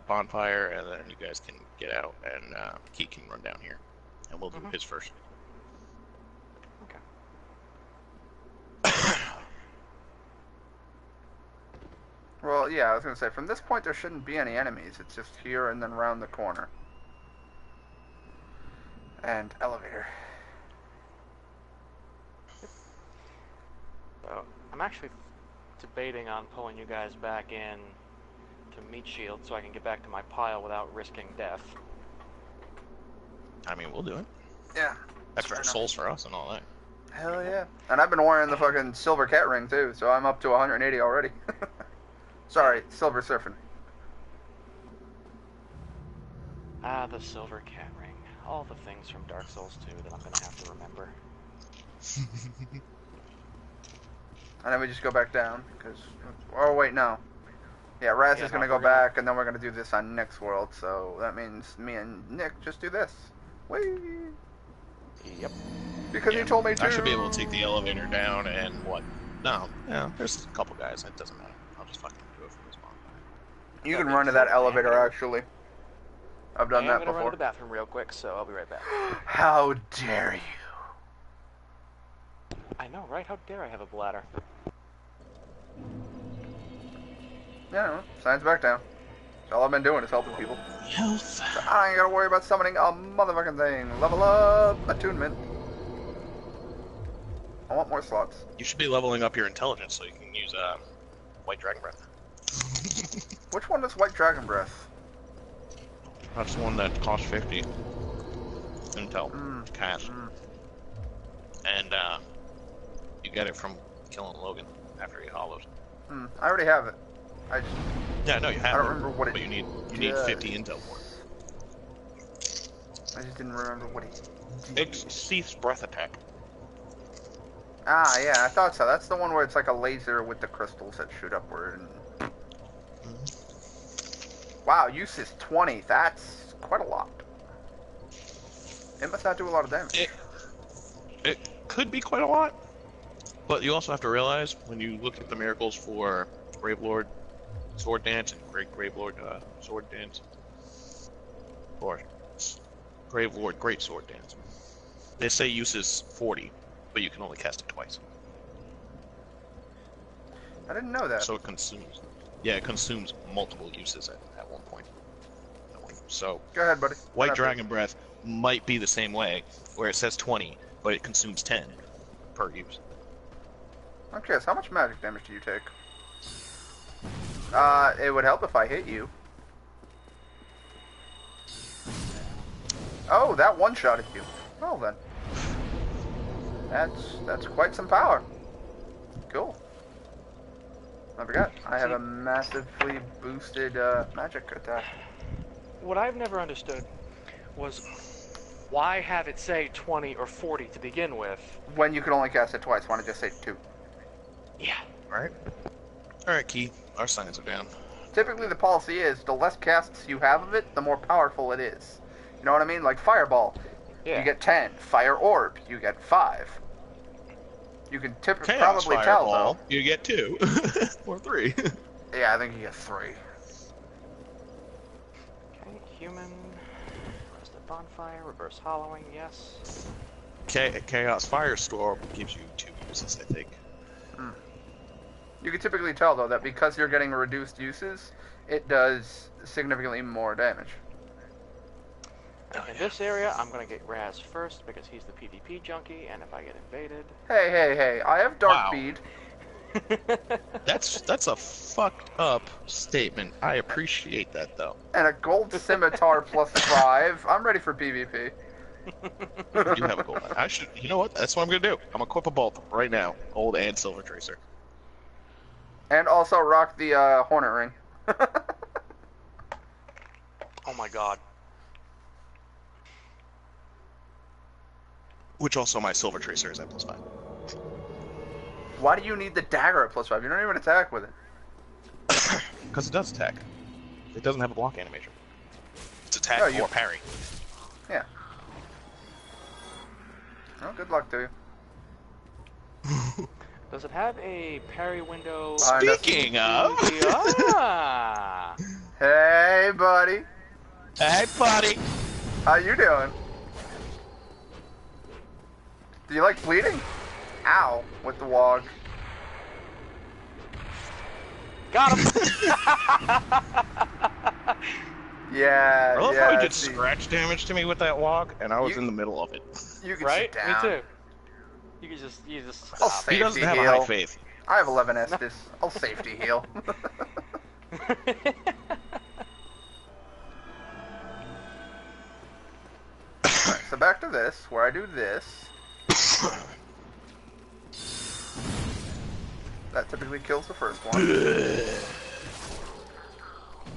bonfire, and then you guys can get out, and Keith can run down here. And we'll do his first. Okay. Well, yeah, I was gonna say, from this point there shouldn't be any enemies. It's just here and then round the corner. And elevator. So I'm actually debating on pulling you guys back in to meat shield so I can get back to my pile without risking death. I mean, we'll do it. Yeah. Extra souls for us and all that. Hell yeah. And I've been wearing the fucking silver cat ring too, so I'm up to 180 already. Sorry, silver surfing. Ah, the silver cat ring. All the things from Dark Souls 2 that I'm gonna have to remember. And then we just go back down, because... Oh, wait, no. Yeah, Raz is going to go back, and then we're going to do this on Nick's world, so that means me and Nick just do this. Whee! Yep. Because you told me to. I should be able to take the elevator down and what? No, yeah, there's a couple guys. It doesn't matter. I'll just fucking do it from this bonfire. You can run to that elevator, actually. I've done that I'm gonna before. run to the bathroom real quick, so I'll be right back. How dare you? I know, right? How dare I have a bladder? Yeah, signs back down. All I've been doing is helping people. Health. So I ain't gotta worry about summoning a motherfucking thing. Level up attunement. I want more slots. You should be leveling up your intelligence so you can use White Dragon Breath. Which one does White Dragon Breath? That's the one that costs 50 intel cash. And you get it from killing Logan after he hollows. I already have it. I just... Yeah, no, you have I don't it, remember what it but you need 50 intel for it. I just didn't remember what it did. It's Cease Breath Attack. Ah, yeah, I thought so. That's the one where it's like a laser with the crystals that shoot upward. And... Wow, use is 20. That's quite a lot. It must not do a lot of damage. It could be quite a lot, but you also have to realize when you look at the miracles for Gravelord Sword Dance and Gravelord Sword Dance, or Gravelord Great Sword Dance, they say use is 40, but you can only cast it twice. I didn't know that. So it consumes. Yeah, it consumes multiple uses at one point. So Go ahead, buddy. White Dragon Breath might be the same way, where it says 20, but it consumes 10 per use. I'm curious, how much magic damage do you take? It would help if I hit you. Oh, that one-shotted you. Well then. That's quite some power. Cool. I forgot. I have a massively boosted magic attack. What I've never understood was why have it say 20 or 40 to begin with? When you can only cast it twice, why don't you just say 2? Yeah. Alright, Key. Our signs are down. Typically the policy is, the less casts you have of it, the more powerful it is. You know what I mean? Like Fireball, Yeah. you get 10. Fire Orb, you get 5. You can Chaos probably tell, Fireball, though. you get 2. Or 3. Yeah, I think you get 3. Okay, human. Where's the bonfire? Reverse hollowing, yes. Chaos Firestorm gives you 2 uses, I think. You can typically tell, though, that because you're getting reduced uses, it does significantly more damage. In this area, I'm gonna get Raz first because he's the PvP junkie, and if I get invaded... Hey, I have Dark Wow. Bead. That's a fucked up statement. I appreciate that, though. And a gold scimitar plus 5. I'm ready for PvP. You have a gold. I should. You know what? That's what I'm gonna do. I'm gonna equip a both right now, gold and silver tracer. And also rock the Hornet Ring. Oh my god. Which also my Silver Tracer is at +5. Why do you need the dagger at +5? You don't even attack with it. Because it does attack. It doesn't have a block animation. It's attack Oh, you- or parry. Yeah. Well, good luck to you. Does it have a parry window? Speaking of... Ah! Hey, buddy. Hey, buddy! How you doing? Do you like bleeding? Ow, with the wog. Got him! Yeah, I love yeah. how he did see, scratch damage to me with that log, and I was in the middle of it. You can Right? sit down. Me too. You just I'll stop. He doesn't have Safety a high heal. faith. I have 11 Estus. I'll safety heal. Alright, so back to this, where I do this. That typically kills the first one.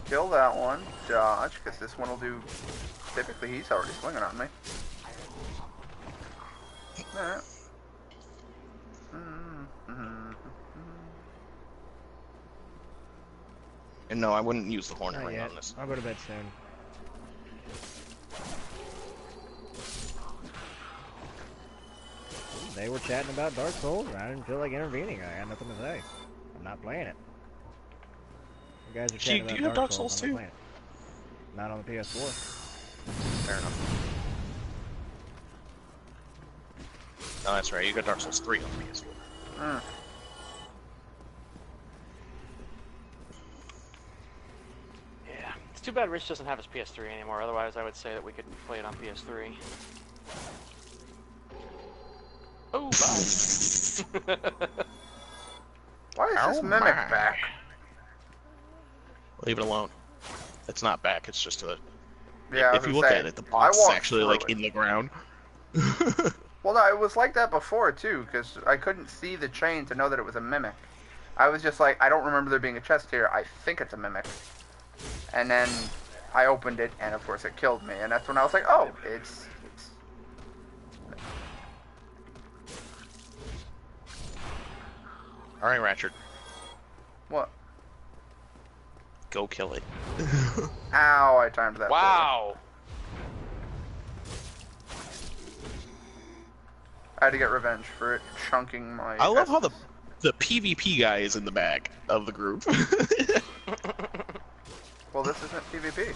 Kill that one. Dodge, because this one will do... Typically, he's already swinging on me. Alright. And no, I wouldn't use the Hornet Not Ring yet. on this. I'll go to bed soon. They were chatting about Dark Souls, and I didn't feel like intervening. I had nothing to say. I'm not playing it. You guys are chatting Do about you have Dark Souls I'm not too? playing it. Not on the PS4. Fair enough. No, that's right. You got Dark Souls 3 on PS4. Mm. Yeah. It's too bad Rich doesn't have his PS3 anymore, otherwise I would say that we could play it on PS3. Oh, bye. Why is this Oh mimic my. back? Leave it alone. It's not back. It's just a. Yeah, I was if you gonna look say, at it, the I box is walked actually through like it. in the ground. Well, no, it was like that before, too, because I couldn't see the chain to know that it was a mimic. I was just like, I don't remember there being a chest here. I think it's a mimic. And then I opened it, and of course it killed me. And that's when I was like, oh, it's... All right, Ratchet, What? go kill it. Ow, I timed that. Wow. I had to get revenge for it chunking my... I love how Estus. the PvP guy is in the back of the group. Well, this isn't PvP.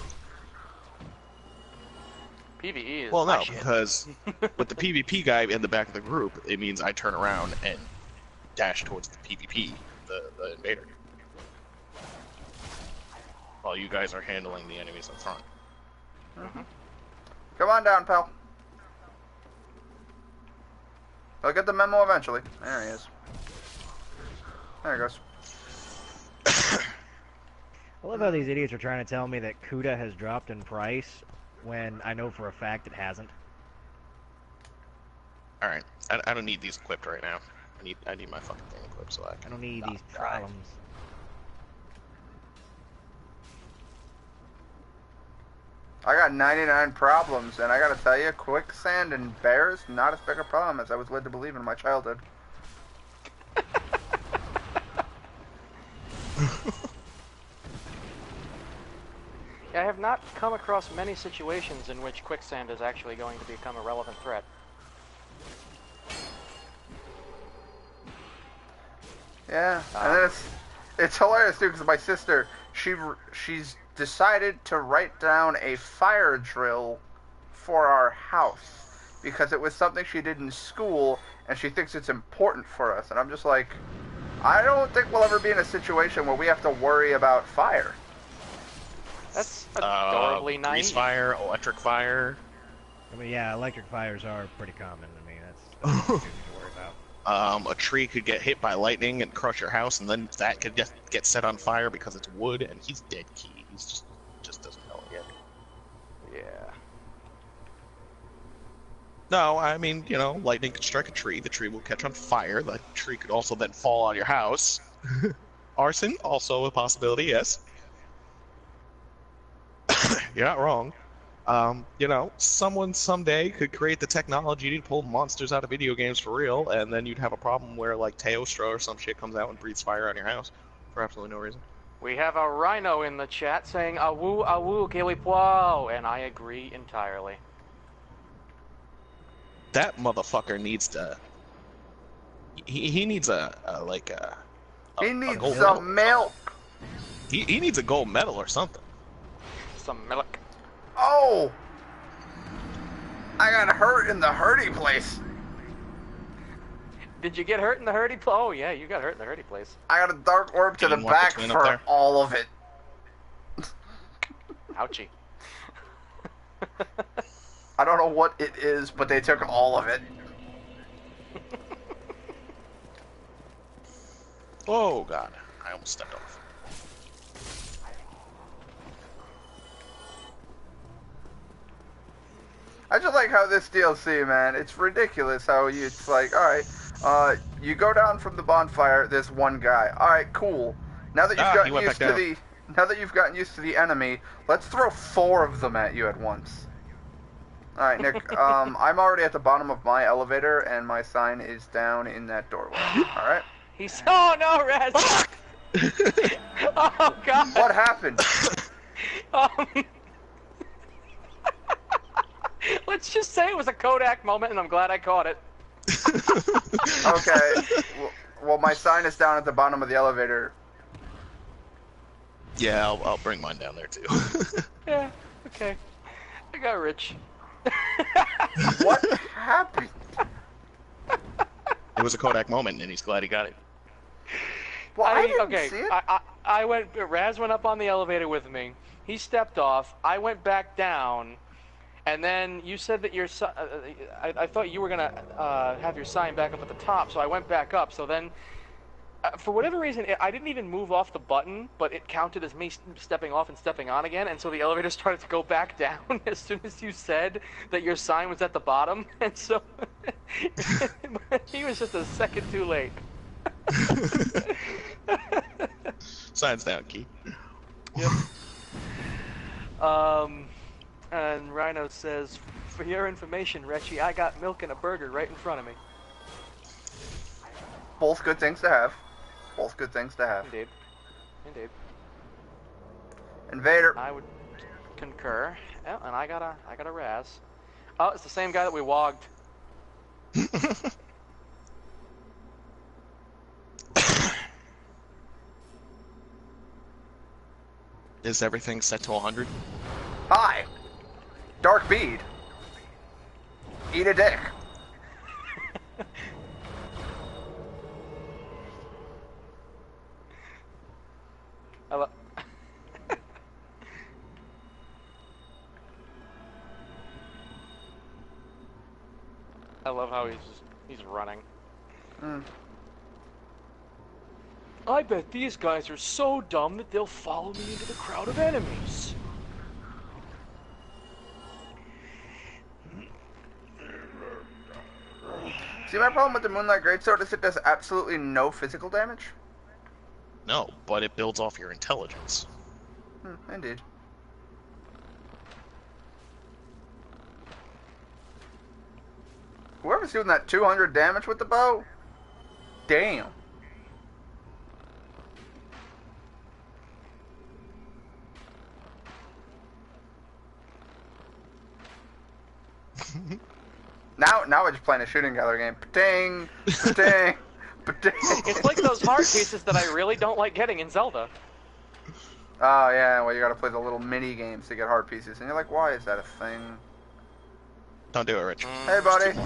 PvE is Well, my no, shit. because with the PvP guy in the back of the group, it means I turn around and dash towards the PvP, the invader. While you guys are handling the enemies up front. Come on down, pal. I'll get the memo eventually. There he is. There he goes. I love how these idiots are trying to tell me that Kuda has dropped in price when I know for a fact it hasn't. Alright, I don't need these equipped right now. I need my fucking thing equipped so I I can don't need not these die. problems. I got 99 problems, and I gotta tell you, quicksand and bears, not as big a problem as I was led to believe in my childhood. Yeah, I have not come across many situations in which quicksand is actually going to become a relevant threat. Yeah, and then it's hilarious too because my sister she's decided to write down a fire drill for our house because it was something she did in school and she thinks it's important for us, and I'm just like, I don't think we'll ever be in a situation where we have to worry about fire. That's adorably Grease nice. fire, electric fire. I mean, yeah, electric fires are pretty common. I mean, that's nothing to worry about. A tree could get hit by lightning and crush your house, and then that could get set on fire because it's wood, and he's dead key. He's just doesn't know it yet. Yeah. No, I mean, you know, lightning could strike a tree. The tree will catch on fire. The tree could also then fall on your house. Arson, also a possibility, yes. You're not wrong. You know, someone someday could create the technology to pull monsters out of video games for real, and then you'd have a problem where like Teostra or some shit comes out and breathes fire on your house for absolutely no reason. We have a Rhino in the chat saying "Awu awu kilipuao," and I agree entirely. That motherfucker needs to. He needs He needs gold some milk. He needs a gold medal or something. Some milk. Oh! I got hurt in the hurty place. Did you get hurt in the hurty place? Oh yeah, you got hurt in the hurty place. I got a dark orb to the Didn't want back the twin up for there? all of it. Ouchie. I don't know what it is, but they took all of it. Oh god, I almost stepped off. I just like how this DLC, man, it's ridiculous how it's like, alright, you go down from the bonfire, there's one guy. Alright, cool. Now that you've gotten used to the enemy, let's throw 4 of them at you at once. Alright, Nick, I'm already at the bottom of my elevator, and my sign is down in that doorway. Alright? Oh no, Raz! Oh god! What happened? Let's just say it was a Kodak moment, and I'm glad I caught it. Okay. Well, my sign is down at the bottom of the elevator. Yeah, I'll bring mine down there too. Yeah, okay. I got rich. What happened? It was a Kodak moment, and he's glad he got it. Well, I didn't see it. I went. Raz went up on the elevator with me. He stepped off. I went back down, and then you said that your. I thought you were gonna have your sign back up at the top, so I went back up. So then, for whatever reason, I didn't even move off the button, but it counted as me stepping off and stepping on again, and so the elevator started to go back down as soon as you said that your sign was at the bottom, and so he was just a second too late. Sign's down, Key. Yep. And Rhino says, for your information, Retchie, I got milk and a burger right in front of me. Both good things to have. Both good things to have. Indeed. Indeed. Invader. I would concur. Oh, and I got a Raz. Oh, it's the same guy that we wogged. Is everything set to 100? Hi. Dark bead. Eat a dick. I love how he's running. Mm. I bet these guys are so dumb that they'll follow me into the crowd of enemies. See, my problem with the Moonlight Greatsword is it does absolutely no physical damage. No, but it builds off your intelligence. Indeed. Whoever's doing that 200 damage with the bow, damn. Now we're just playing a shooting gallery game. Pating, pating, pating. It's like those heart pieces that I really don't like getting in Zelda. Oh yeah, well you gotta play the little mini games to get heart pieces, and you're like, why is that a thing? Don't do it, Rich. Hey buddy.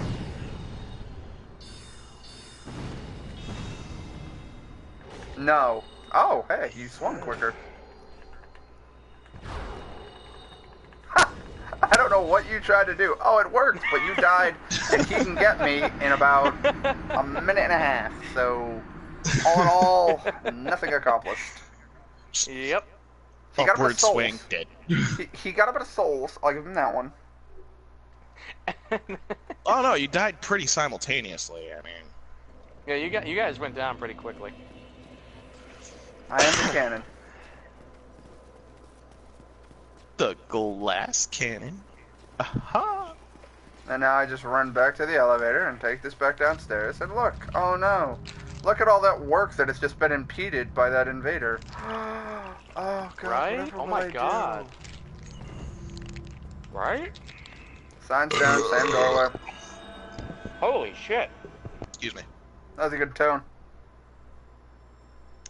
No. Oh, hey, you swung quicker. I don't know what you tried to do. Oh, it worked, but you died, and he can get me in about a minute and a half. So, all in all, nothing accomplished. Yep. He got a bit Upward of souls. swing, dead. He got a bit of souls. I'll give him that one. Oh no, you died pretty simultaneously. I mean, Yeah, you guys went down pretty quickly. I am the cannon. The glass cannon. Aha! And now I just run back to the elevator and take this back downstairs. And look, oh no. Look at all that work that has just been impeded by that invader. Oh god, Right? whatever Oh will my I god. Right? do? Signs down, same doorway. Holy shit. Excuse me. That was a good tone.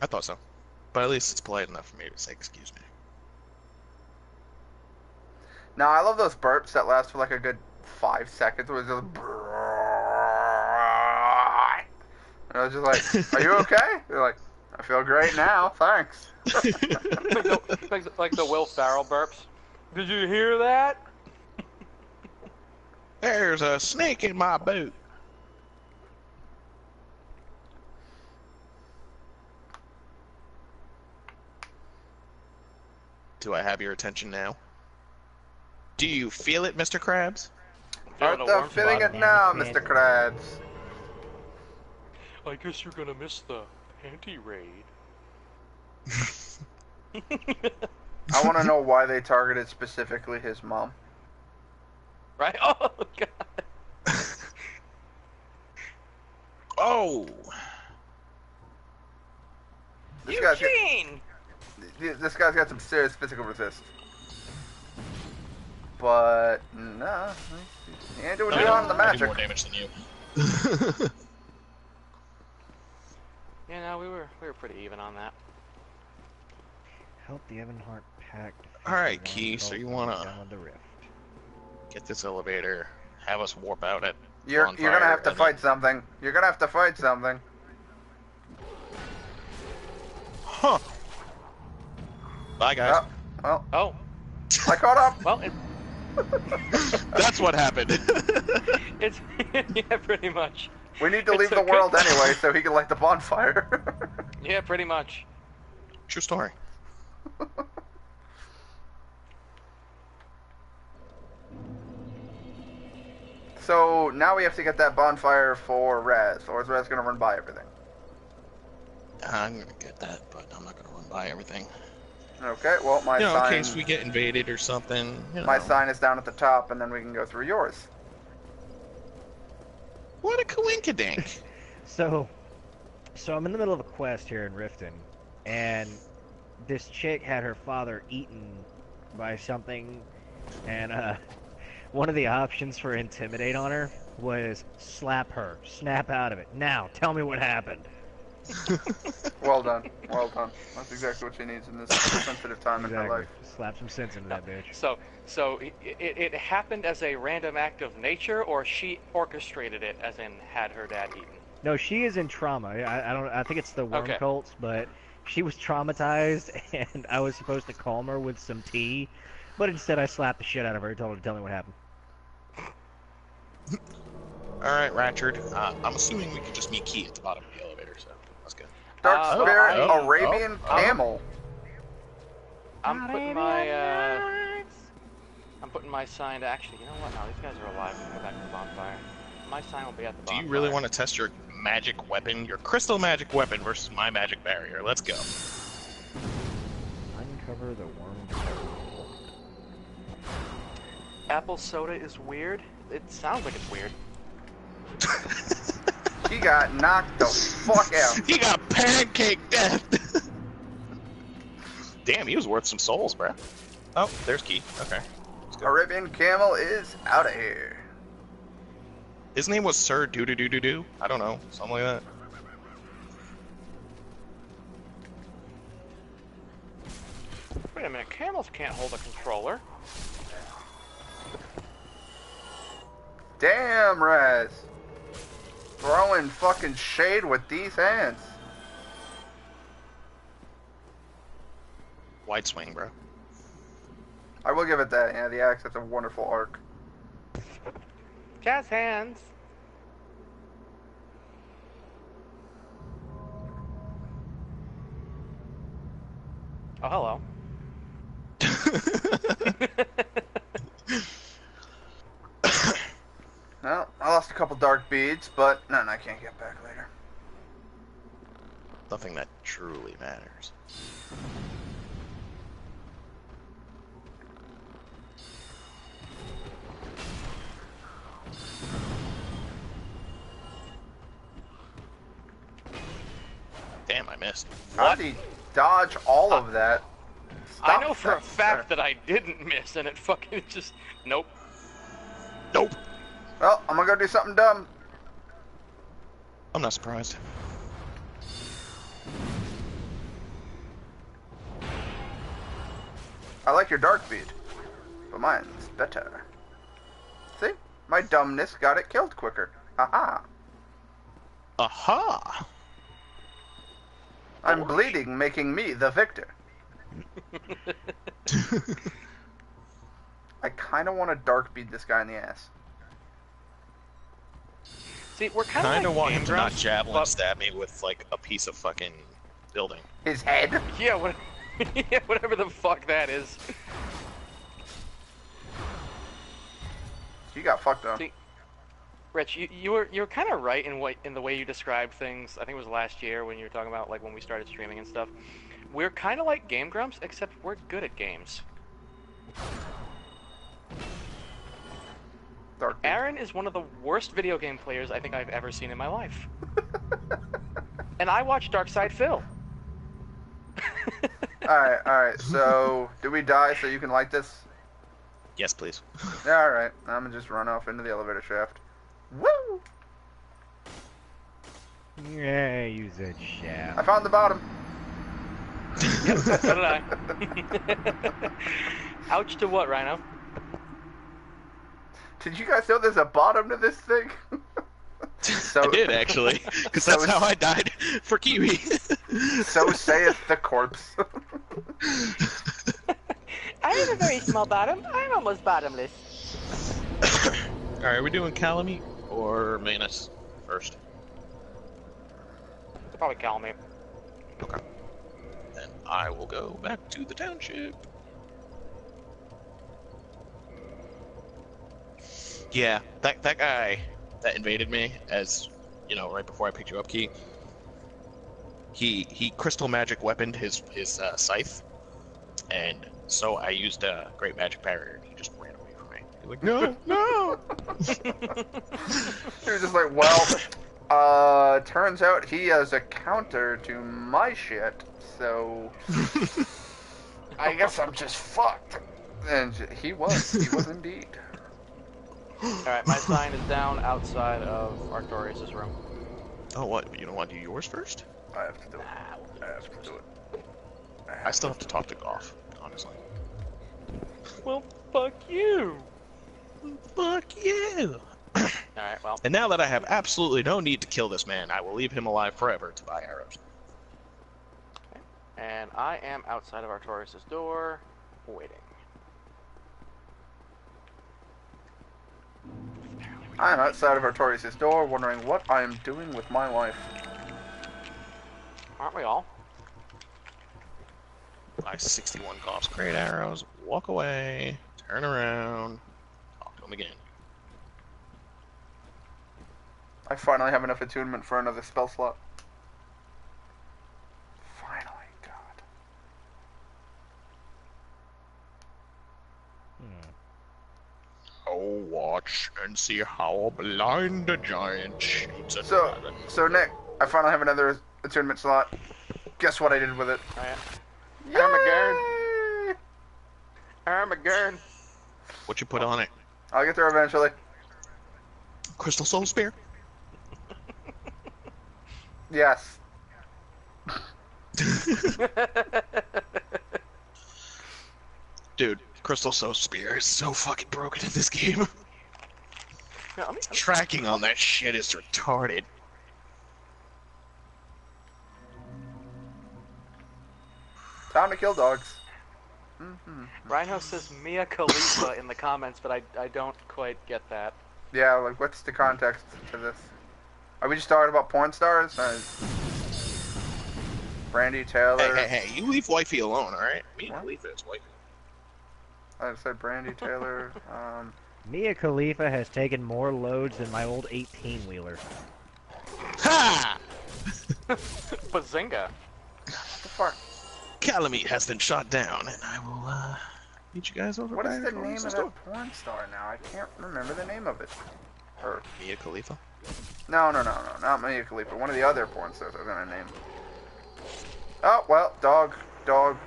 I thought so. But at least it's polite enough for me to say excuse me. Now, I love those burps that last for like a good 5 seconds. Where it's just... And I was just like, are you okay? They're like, I feel great now, thanks. like the Will Ferrell burps. Did you hear that? There's a snake in my boot. Do I have your attention now? Do you feel it, Mr. Krabs? Aren't thou feeling it now, Mr. Krabs? I guess you're gonna miss the panty raid. I want to know why they targeted specifically his mom. Right? Oh, God. Oh! This guy's got, Eugene! this guy's got some serious physical resist. But, no. He ain't doing too hot on the I do magic. more damage than you. Yeah, no, we were pretty even on that. Help the Evanhart pack. Alright, Key, so you wanna down with the rift. get this elevator, have us warp out at You're gonna have to fight something. You're gonna have to fight something. Huh. Bye, guys. Well, Oh, I caught up. well, That's what happened. it's yeah, pretty much. We need to It's leave the okay. world anyway so he can light the bonfire. Yeah, pretty much. True story. So now we have to get that bonfire for Raz, or is Raz gonna run by everything? I'm gonna get that, but I'm not gonna run by everything. Okay, well my You know, sign, in case we get invaded or something. You know. my sign is down at the top, and then we can go through yours. What a coinkydink. So I'm in the middle of a quest here in Riften, and this chick had her father eaten by something, and one of the options for intimidate on her was slap her, snap out of it. Now, tell me what happened. Well done, well done. That's exactly what she needs in this sensitive time in her life. Slap some sense into that bitch. So it happened as a random act of nature, or she orchestrated it, as in had her dad eaten. No, she is in trauma. I think it's the worm Okay. cults, but she was traumatized, and I was supposed to calm her with some tea, but instead I slapped the shit out of her and told her to tell me what happened. Alright, Ratchard. I'm assuming we could just meet Key at the bottom of the elevator, so that's good. Dark Spirit, oh, Arabian Camel. I'm putting my sign to actually. You know what? No, these guys are alive. Go back to the bonfire. My sign will be at the Do bonfire. you really want to test your magic weapon, your crystal magic weapon versus my magic barrier? Let's go. Uncover the worm. Apple soda is weird. It sounds like it's weird. He got knocked the fuck out. He got pancake death. Damn, he was worth some souls, bruh. Oh, there's Key. Okay. Arabian Camel is out of here. His name was Sir Doo-Doo-Doo-Doo-Doo? I don't know. Something like that. Wait a minute. Camels can't hold a controller. Damn, Raz. Throwing fucking shade with these hands. Wide swing, bro. I will give it that. Yeah, the axe has a wonderful arc. Jazz hands. Oh, hello. Well, I lost a couple dark beads, but none I can't get back later. Nothing that truly matters. damn, I missed. How did he dodge all of that? I know for a fact that I didn't miss, and it fucking just... Nope. Nope. Well, I'm gonna go do something dumb. I'm not surprised. I like your dark bead, but mine's better. See? My dumbness got it killed quicker. Haha. Aha! I'm bleeding, making me the victor. I kind of want to dark bead this guy in the ass. See, we're kind Kinda of like want him to not Grumps, javelin but- stab me with, like, a piece of fucking building. His head? Yeah, yeah, whatever the fuck that is. You got fucked up. See, Rich, you were kind of right in the way you described things. I think it was last year when you were talking about like when we started streaming and stuff. We're kind of like Game Grumps, except we're good at games. Dark bead. Aaron is one of the worst video game players I think I've ever seen in my life. And I watch Darkside Phil. Alright, so, do we die so you can light this? Yes, please. Yeah, alright. I'm gonna just run off into the elevator shaft. Woo! Yeah, use that shaft. I found the bottom. Yep, so did I. Ouch to what, Rhino? Did you guys know there's a bottom to this thing? So, I did, actually. Because So that's it's- how I died for Kiwi. So saith the corpse. I have a very small bottom. I'm almost bottomless. Alright, are we doing Calamite or Manus first? Probably call me. Okay. Then I will go back to the township. Yeah, that guy that invaded me, as you know, right before I picked you up, Key. He crystal magic weaponed his scythe, and so I used a great magic barrier, and he just ran away from me. He's like, no, no. He was just like, well, turns out he has a counter to my shit, so I guess I'm just fucked. And he was indeed. Alright, my sign is down outside of Artorias' room. Oh, what? You don't want to do yours first? I have to do it. I have to do it. I still have to talk to Goff, honestly. Well, fuck you! Fuck you! Alright, well. And now that I have absolutely no need to kill this man, I will leave him alive forever to buy arrows. And I am outside of Artorias' door, waiting. I'm outside of Artorias' door, wondering what I am doing with my life. Aren't we all? Buy 61 Goff's great arrows, walk away, turn around, talk to him again. I finally have enough attunement for another spell slot. Finally, God. Oh, watch and see how blind a giant shoots at So, dragon. so Nick, I finally have another attunement slot. Guess what I did with it? Alright. Yay! Armageddon. What you put on it? I'll get there eventually. Crystal Soul Spear? Yes. Dude, Crystal Soul Spear is so fucking broken in this game. Yeah, let me- Tracking on that shit is retarded. Time to kill dogs. Rhino says Mia Khalifa in the comments, but I don't quite get that. Yeah, like, what's the context to this? Are we just talking about porn stars? Brandy Taylor. Hey, you leave wifey alone, alright? Me What? and Khalifa is wifey. I said Brandy Taylor. Mia Khalifa has taken more loads than my old 18-wheeler. Ha! Bazinga. What the fuck? Calamite has been shot down, and I will, meet you guys over What by is the our name of store. that porn star now? I can't remember the name of it. Or Mia Khalifa? no, not Mia Khalifa. One of the other porn stars I was gonna name. Oh, well, dog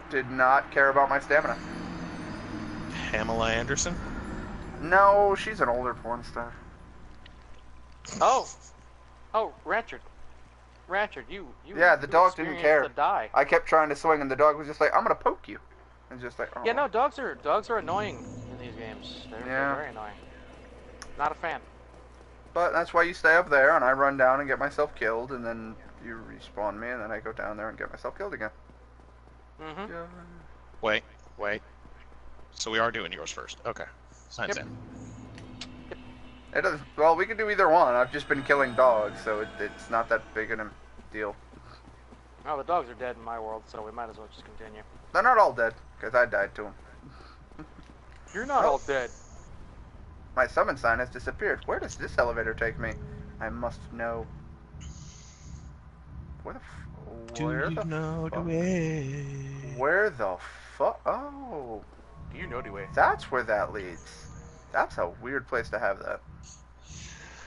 did not care about my stamina. Pamela Anderson? No, she's an older porn star. Oh, Ratchet, you. Yeah, the you dog didn't experienced care. The die. I kept trying to swing, and the dog was just like, "I'm gonna poke you," and just like, oh. Yeah, no, dogs are annoying in these games. They're very annoying. Not a fan. But that's why you stay up there, and I run down and get myself killed, and then you respawn me, and then I go down there and get myself killed again. Mm-hmm. Yeah. Wait. So we are doing yours first. Okay. Signs in. It doesn't. Well, we can do either one. I've just been killing dogs, so it's not that big of a deal. Oh, the dogs are dead in my world, so we might as well just continue. They're not all dead, because I died to them. You're not all dead. My summon sign has disappeared. Where does this elevator take me? I must know. Where the Where the fuck? Oh. Do you know the way? That's where that leads. That's a weird place to have that.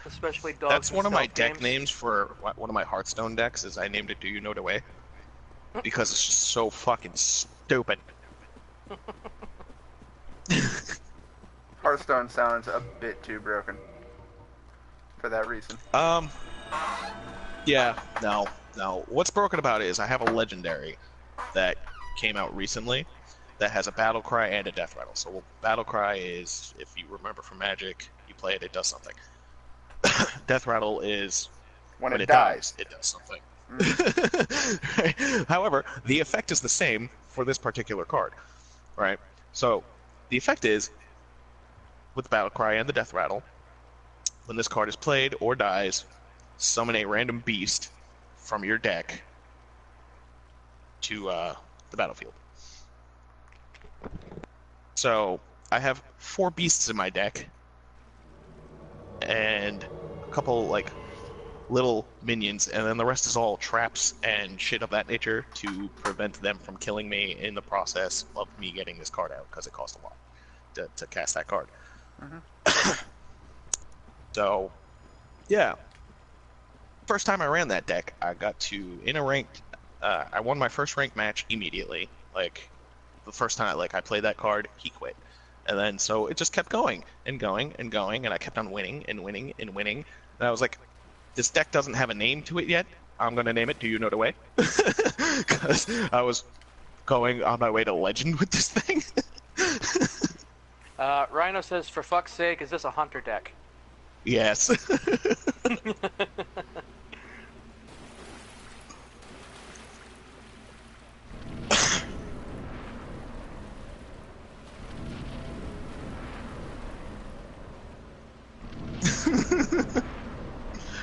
Especially dogs. That's one of my deck games. names for one of my Hearthstone decks. Is I named it "Do You Know the Way?" because it's just so fucking stupid. Hearthstone sounds a bit too broken for that reason. Yeah, no. What's broken about it is I have a legendary that came out recently that has a battle cry and a death rattle. So battle cry is, if you remember from Magic, you play it, it does something. Death rattle is when it dies, it does something. Right? However, the effect is the same for this particular card, right? So the effect is, with the battle cry and the death rattle, when this card is played or dies, summon a random beast from your deck to the battlefield. So I have 4 beasts in my deck and a couple like little minions, and then the rest is all traps and shit of that nature to prevent them from killing me in the process of me getting this card out, because it costs a lot to cast that card. So yeah, first time I ran that deck, I got to in a ranked. I won my first ranked match immediately. Like the first time, I played that card, he quit, and then so it just kept going and going and going, and I kept on winning and winning and winning. And I was like, this deck doesn't have a name to it yet. I'm gonna name it "Do You Know the Way?" because I was going on my way to legend with this thing. Rhino says, "For fuck's sake, is this a hunter deck?" Yes.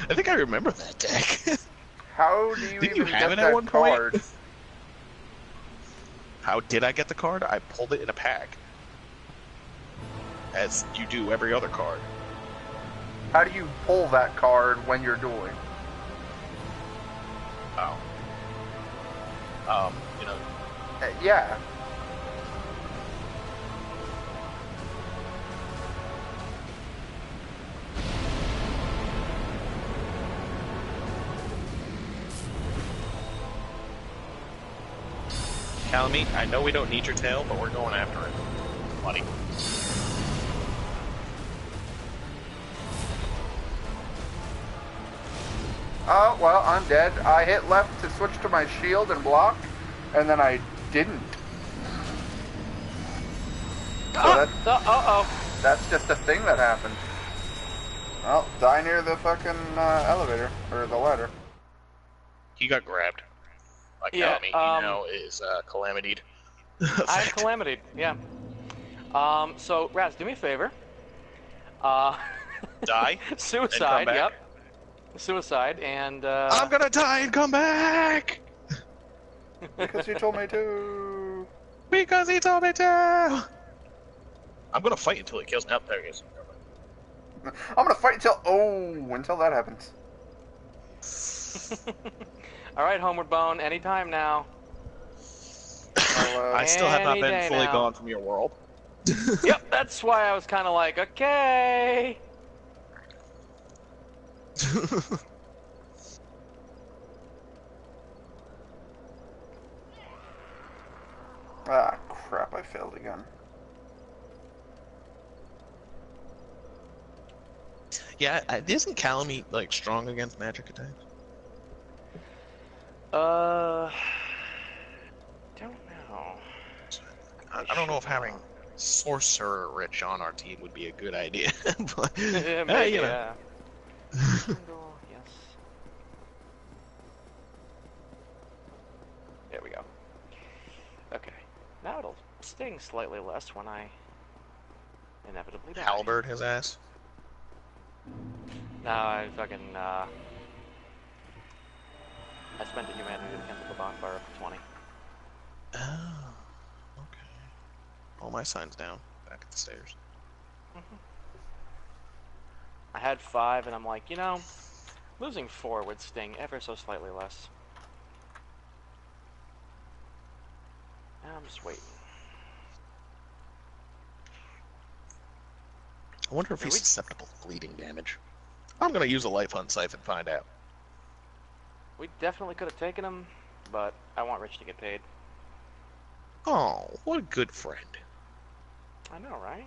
I think I remember that deck. How do you Didn't you even have get it at that one point? card? How did I get the card? I pulled it in a pack. As you do every other card. How do you pull that card when you're dueling? Oh. You know. Yeah. Calamite, I know we don't need your tail, but we're going after it, buddy. Oh, well, I'm dead. I hit left to switch to my shield and block, and then I didn't. So that's just a thing that happened. Well, die near the fucking elevator, or the ladder. He got grabbed. Like Calamite, he now is Calamitied. I'm Calamity, yeah. So, Raz, do me a favor. Die? Suicide, and come yep. back. Suicide, and I'm gonna die and come back! Because you told me to. Because he told me to! I'm gonna fight until he kills me. Oh, there he is. I'm gonna fight until that happens. Alright, Homeward Bone, anytime now. Well, I still have not Any been day fully now. gone from your world. Yep, that's why I was kind of like, okay. Ah, crap, I failed again. Yeah, isn't Calamite like strong against magic attacks? Don't know. I don't know if having Sorcerer Rich on our team would be a good idea, but Maybe, you know. yeah. Single, yes. There we go. Okay. Now it'll sting slightly less when I inevitably die. Halberd his ass. No, I fucking, I spent a humanity to cancel the bonfire up to 20. Oh, okay. All my signs down. Back at the stairs. I had 5, and I'm like, you know, losing 4 would sting ever so slightly less. Now I'm just waiting. I wonder if he's susceptible to bleeding damage. I'm gonna use a life hunt scythe and find out. We definitely could have taken him, but I want Rich to get paid. Oh, what a good friend. I know, right?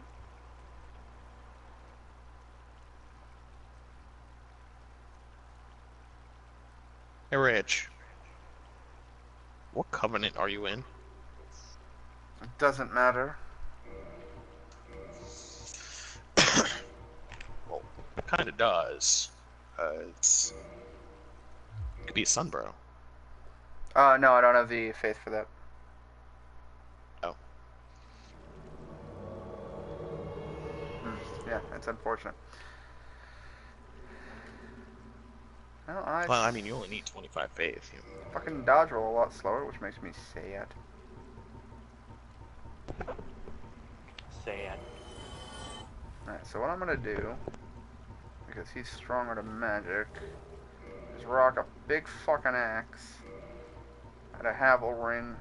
Hey, Rich. What covenant are you in? It doesn't matter. Well, it kind of does. It could be a Sunbro. No, I don't have the faith for that. Oh. Yeah, it's unfortunate. Well, Well, I mean, you only need 25 faith. You know. fucking dodge roll a lot slower, which makes me sad. Sad. Alright, so what I'm gonna do, because he's stronger to magic, is rock a big fucking axe and a Havel ring.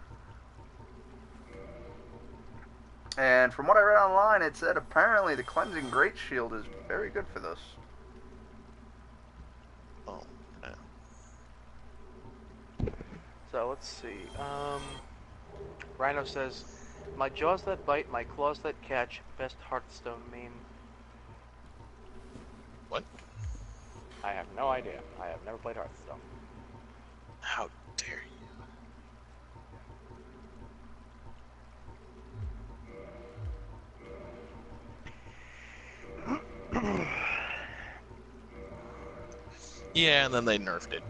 And from what I read online, it said apparently the cleansing great shield is very good for this. Oh, no. So let's see. Rhino says, "My jaws that bite, my claws that catch. Best Hearthstone meme." What? I have no idea. I have never played Hearthstone. How dare you? Yeah, and then they nerfed it.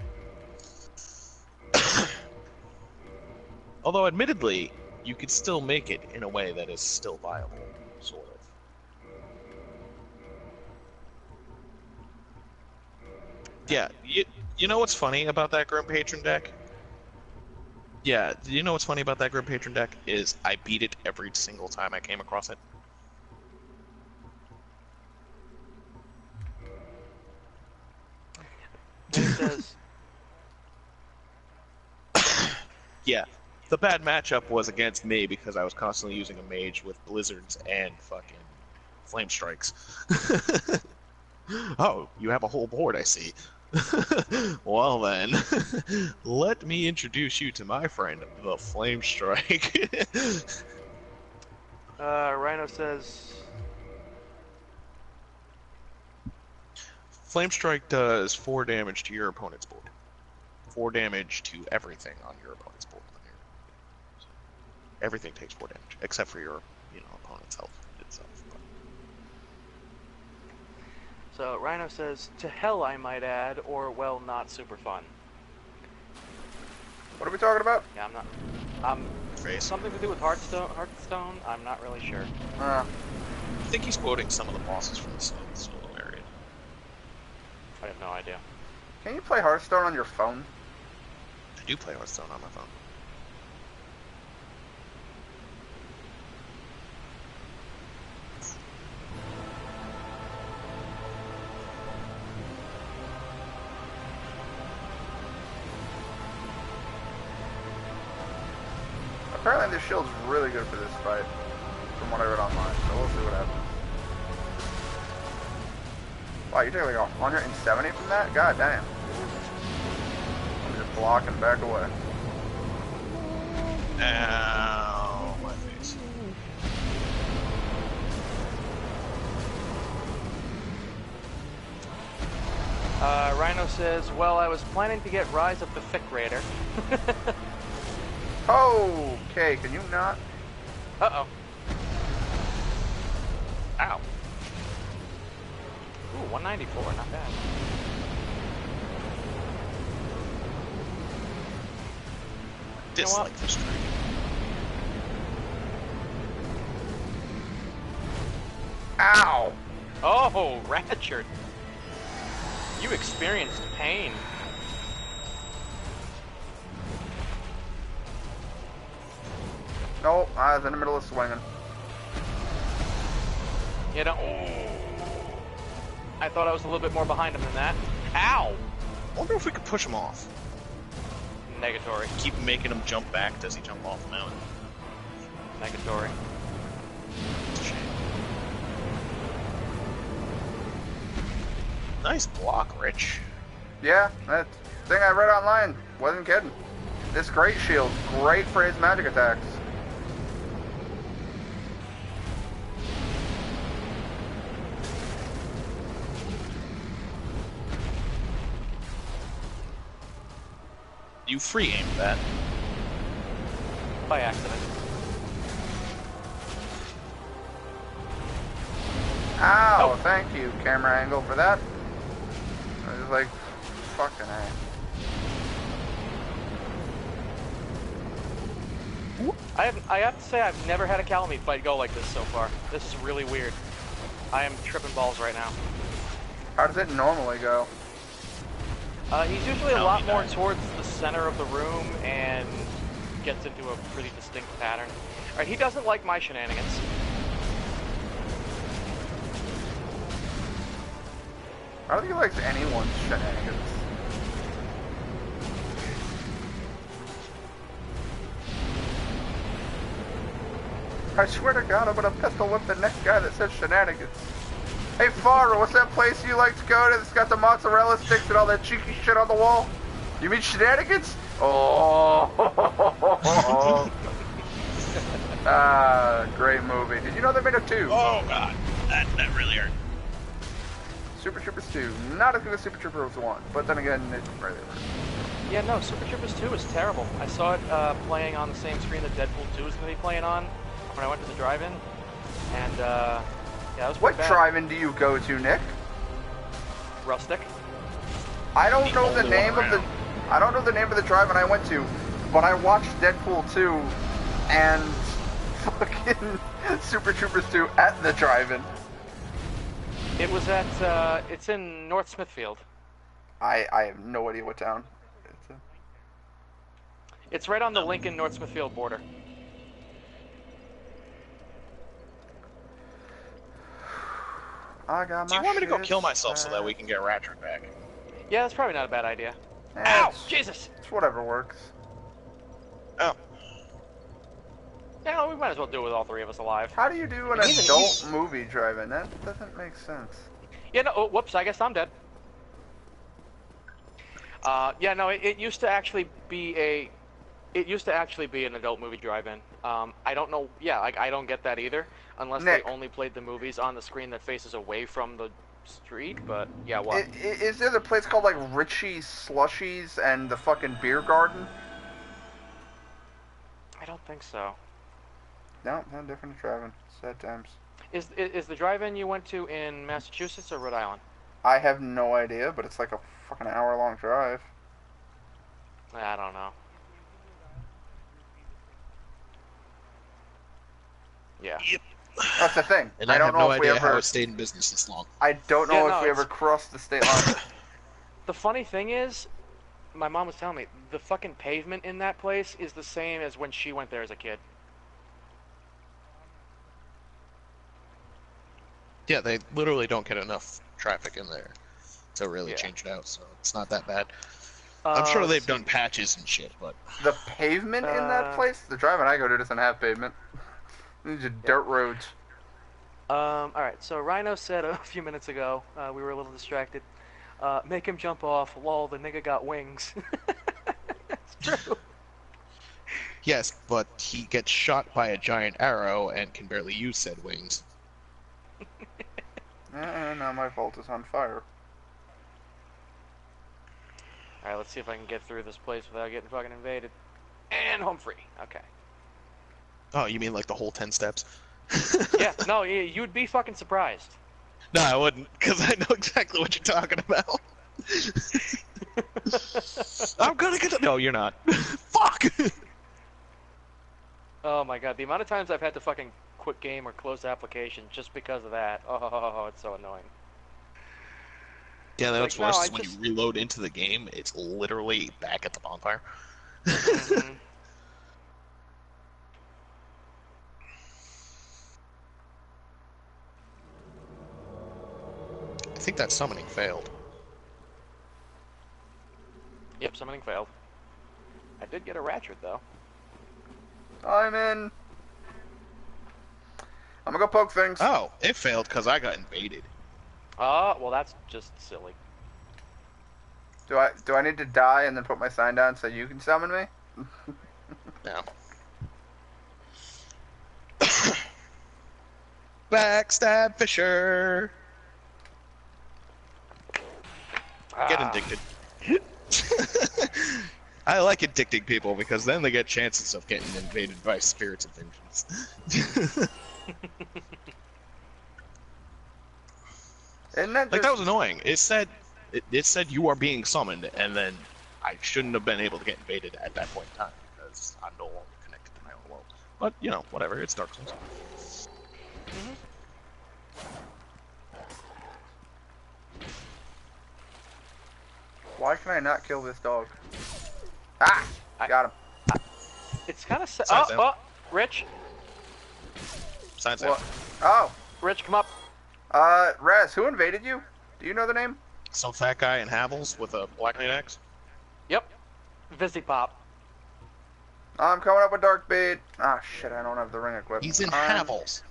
Although, admittedly, you could still make it in a way that is still viable, sort of. Yeah, you know what's funny about that Grim Patron deck? Yeah, you know what's funny about that Grim Patron deck is I beat it every single time I came across it. Then it says, Yeah, the bad matchup was against me because I was constantly using a mage with blizzards and fucking flame strikes. Oh, you have a whole board, I see. Well then, let me introduce you to my friend, the Flame Strike. Rhino says, Flame Strike does 4 damage to your opponent's board. 4 damage to everything on your opponent's board. So everything takes 4 damage, except for your, opponent's health itself. so Rhino says, "To hell I might add, or well, not super fun." What are we talking about? Yeah, I'm not. Face. Something to do with Hearthstone. I'm not really sure. I think he's quoting some of the bosses from the solo area. I have no idea. Can you play Hearthstone on your phone? I do play Hearthstone on my phone. Apparently this shield's really good for this fight, from what I read online, so we'll see what happens. Wow, you take like 170 from that? God damn. I'm just blocking back away. Oh my Rhino says, well, I was planning to get Rise of the Thick Raider. Okay, can you not? Uh-oh. Ow. Ooh, 194, not bad. Dislike this train. Ow! Oh, Ratchet. You experienced pain. No, I was in the middle of swinging. You know, I thought I was a little bit more behind him than that. Ow! I wonder if we could push him off. Negatory. Keep making him jump back. Does he jump off the mountain? Negatory. It's a shame. Nice block, Rich. Yeah, that thing I read online. Wasn't kidding. This great shield, great for his magic attacks. You free aimed that. By accident. Ow, Oh. thank you, camera angle, for that. I was like, fucking A. I have to say, I've never had a Calamite fight go like this so far. This is really weird. I am tripping balls right now. How does it normally go? He's usually a Tell lot me more that. towards the center of the room and gets into a pretty distinct pattern. Alright, he doesn't like my shenanigans. I don't think he likes anyone's shenanigans. I swear to God, I'm gonna pistol whip the next guy that says shenanigans. Hey, Farah, what's that place you like to go to that's got the mozzarella sticks and all that cheeky shit on the wall? You mean shenanigans? Oh. Great movie. Did you know they made a 2? Oh god, that really hurt. Super Troopers 2. Not as good as Super Troopers 1, but then again, it's really worse. Yeah, no, Super Troopers 2 is terrible. I saw it playing on the same screen that Deadpool 2 is going to be playing on when I went to the drive-in. And, yeah, that was What pretty bad. drive-in do you go to, Nick? Rustic. I don't The know the only name one of the around. I don't know the name of the drive-in I went to, but I watched Deadpool 2 and fucking Super Troopers 2 at the drive-in. It was at, it's in North Smithfield. I have no idea what town. It's right on the Lincoln-North Smithfield border. I got Do my you want me to go shit kill myself so that set. we can get Ratchet back? Yeah, that's probably not a bad idea. Eh, Ow! it's- Jesus! It's whatever works. Oh. Yeah, we might as well do it with all three of us alive. How do you do an He's- adult movie drive-in? That doesn't make sense. Yeah, no, oh, whoops, I guess I'm dead. Yeah, no, it used to actually be an adult movie drive-in. I don't know, yeah, I don't get that either, unless Nick. they only played the movies on the screen that faces away from the street, but yeah, what? Is there the place called like Richie's Slushies and the fucking beer garden? I don't think so. No, not different drive-in. Sad times. Is the drive-in you went to in Massachusetts or Rhode Island? I have no idea, but it's like a fucking hour-long drive. I don't know. Yeah. Yep. That's the thing. And I I don't have know no if we idea how ever. it stayed in business this long. I don't know Yeah, if no, we ever it's- crossed the state line. The funny thing is, my mom was telling me, the fucking pavement in that place is the same as when she went there as a kid. Yeah, they literally don't get enough traffic in there to really Yeah. change it out, so it's not that bad. I'm sure let's they've see. done patches and shit, but The pavement in that Uh, place? The drive-in I go to doesn't have pavement. These are dirt roads. Alright, so Rhino said a few minutes ago, we were a little distracted, make him jump off, lol, the nigga got wings. It's true. yes, but he gets shot by a giant arrow and can barely use said wings. Now my vault is on fire. Alright, let's see if I can get through this place without getting fucking invaded. And home free. Okay. Oh, you mean like the whole 10 steps? Yeah, no, you'd be fucking surprised. No, I wouldn't, because I know exactly what you're talking about. I'm gonna get. No, you're not. Fuck. Oh my god, the amount of times I've had to fucking quit game or close the application just because of that. Oh, it's so annoying. Yeah, that's Like, worse. no, Is I when just- you reload into the game, it's literally back at the bonfire. Mhm. I think that summoning failed. Yep, summoning failed. I did get a Ratchet though. I'm in. I'm gonna go poke things. Oh, it failed because I got invaded. Well that's just silly. Do I need to die and then put my sign down so you can summon me? No. Backstab Fisher. Get Ah. addicted. I like addicting people because then they get chances of getting invaded by spirits of vengeance. Isn't that Like just... that was annoying. It said you are being summoned, and then I shouldn't have been able to get invaded at that point in time because I'm no longer connected to my own world. But you know, whatever. It's Dark Souls. Mhm. Why can I not kill this dog? Ah! Got him. It's kind of Signs down. Rich, Signs What? out. Oh! Rich, come up. Rez, who invaded you? Do you know the name? Some fat guy in Havels with a black knight axe. Yep. Vizzy-pop. I'm coming up with Dark Beat. Ah, shit, I don't have the ring equipped. He's in I'm- Havels.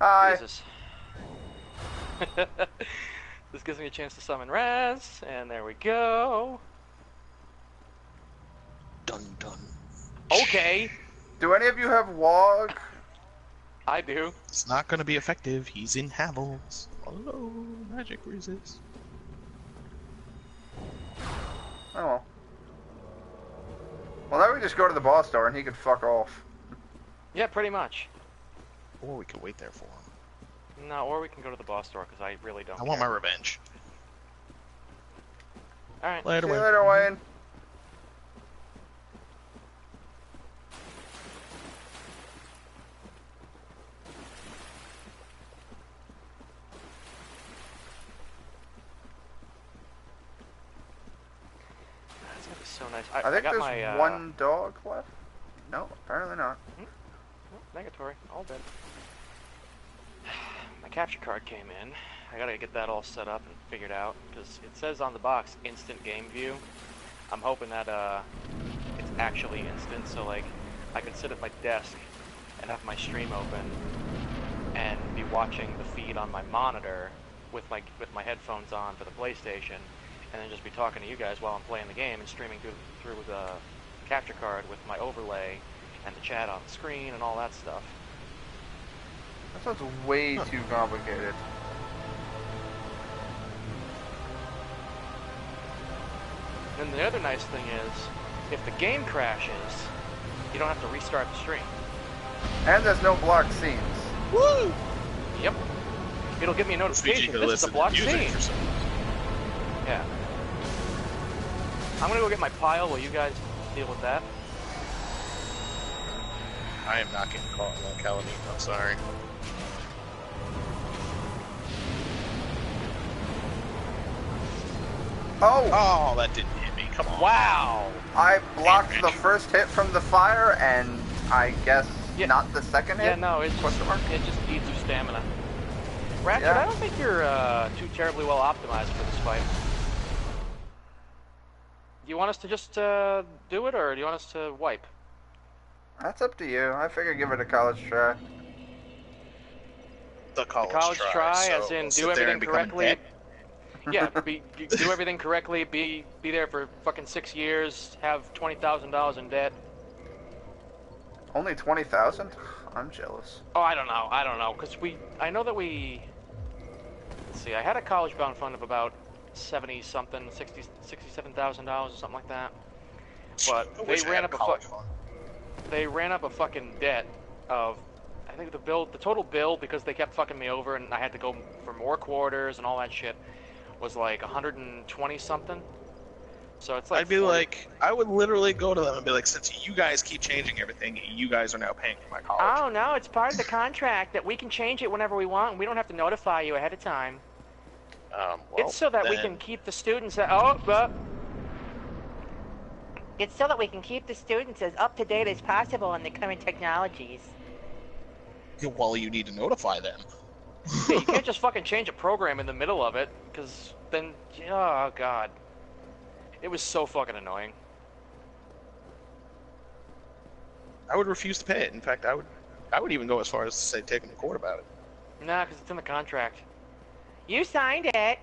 Hi. Jesus. This gives me a chance to summon Raz, and there we go. Dun dun. Okay, Do any of you have Wog? I do. It's not gonna be effective. He's in Havels. Oh, magic resist. Oh well. Well, now we just go to the boss door and he could fuck off. Yeah, pretty much. Or we could wait there for him. No, or we can go to the boss store because I really don't. I want my care. revenge. All right. Later, See you Wayne. later, Wayne. That's gonna be so nice. I I think got there's my one dog left. No, apparently not. oh, negatory, all dead. My capture card came in. I gotta get that all set up and figured out because it says on the box instant game view. I'm hoping that it's actually instant, so like I can sit at my desk and have my stream open and be watching the feed on my monitor with my headphones on for the PlayStation, and then just be talking to you guys while I'm playing the game and streaming through the capture card with my overlay and the chat on the screen and all that stuff. That sounds way too complicated. And the other nice thing is, if the game crashes, you don't have to restart the stream. And there's no blocked scenes. Woo! Yep. It'll give me a notification. This is a blocked scene. Yeah. I'm gonna go get my pile while you guys deal with that. I am not getting caught in that Calamine. I'm sorry. Oh! Oh, that didn't hit me. Come on. Wow. I blocked the first hit from the fire, and I guess Yeah. not the second hit? Yeah, no, it just Question mark? eats your stamina. Ratchet, Yeah. I don't think you're too terribly well optimized for this fight. Do you want us to just do it, or do you want us to wipe? That's up to you. I figure give it a college try. The college, college try, so as in we'll do sit there everything and become correctly. dead? Yeah, do everything correctly. Be there for fucking 6 years. Have $20,000 in debt. Only 20,000? I'm jealous. Oh, I don't know, cause I know that we. Let's see, I had a college bound fund of about 70 something, $67,000 or something like that. But I they wish I ran had up a college fund. they ran up a fucking debt of, I think the total bill, because they kept fucking me over and I had to go for more quarters and all that shit, was like 120 something. So it's like I'd be 40. like, I would literally go to them and be like, since you guys keep changing everything, you guys are now paying for my college. Oh no, it's part of the contract that we can change it whenever we want and we don't have to notify you ahead of time. Well, It's so that we then- can keep the students It's so that we can keep the students as up to date as possible on the current technologies. Well, you need to notify them. Yeah, you can't just fucking change a program in the middle of it, because then, oh god. It was so fucking annoying. I would refuse to pay it. In fact, I would even go as far as to say take them to court about it. Nah, because it's in the contract. You signed it!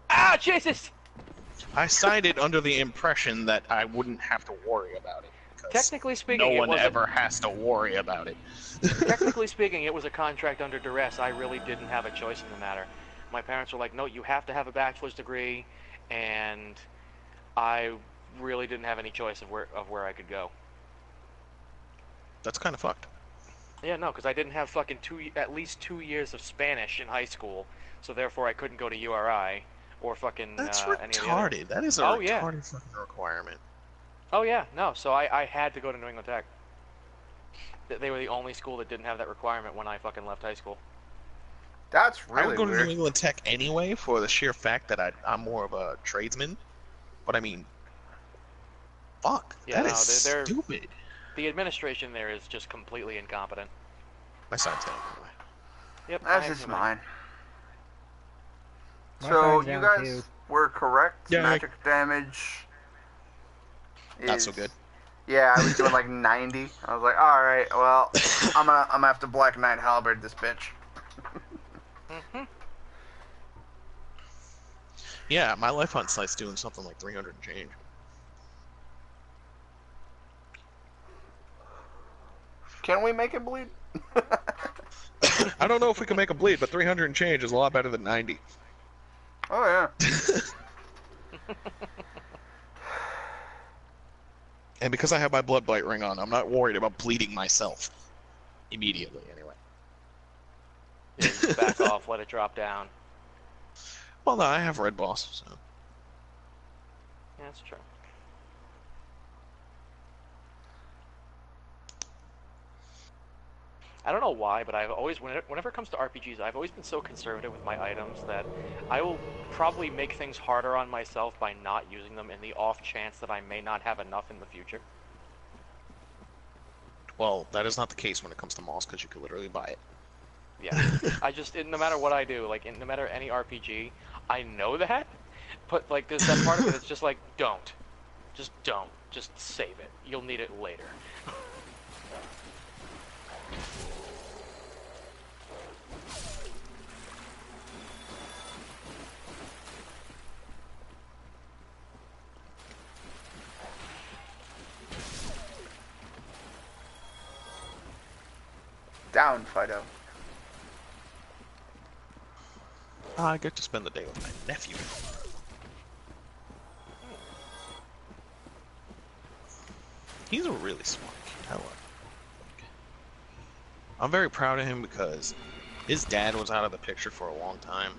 Ah, Jesus! I signed it under the impression that I wouldn't have to worry about it. Because Technically speaking, no it one wasn't- ever has to worry about it. Technically speaking, it was a contract under duress. I really didn't have a choice in the matter. My parents were like, no, you have to have a bachelor's degree, and I really didn't have any choice of where I could go. That's kind of fucked. Yeah, no, because I didn't have fucking at least 2 years of Spanish in high school, so therefore I couldn't go to URI or fucking That's any of the other. retarded. That is a Oh, yeah. retarded fucking requirement. Oh yeah, no, so I had to go to New England Tech. They were the only school that didn't have that requirement when I fucking left high school. That's I would really go to weird. New England Tech anyway for the sheer fact that I'm more of a tradesman. But I mean, fuck, Yeah, that no, is they're- stupid. The administration there is just completely incompetent. My son's down anyway. Yep. I That's have just to admit. mine. My So phone's you down, guys too. were correct. Yeah. Magic damage Not so good. Yeah, I was doing like 90. I was like, all right, well, I'm gonna have to Black Knight Halberd this bitch. Mhm. Yeah, my life on site's doing something like 300 and change. Can we make it bleed? I don't know if we can make a bleed, but 300 and change is a lot better than 90. Oh yeah. And because I have my blood blight ring on, I'm not worried about bleeding myself. Immediately, anyway. Yeah, just back off, let it drop down. Well, no, I have red boss, so. Yeah, that's true. I don't know why, but I've always, whenever it comes to RPGs, I've always been so conservative with my items that I will probably make things harder on myself by not using them in the off chance that I may not have enough in the future. Well, that is not the case when it comes to malls, because you could literally buy it. Yeah, I just, no matter what I do, like, no matter any RPG, I know that, but, like, there's that part of it that's just like, don't. Just don't. Just save it. You'll need it later. Down, Fido. I get to spend the day with my nephew. He's a really smart kid. I love him. I'm very proud of him because his dad was out of the picture for a long time.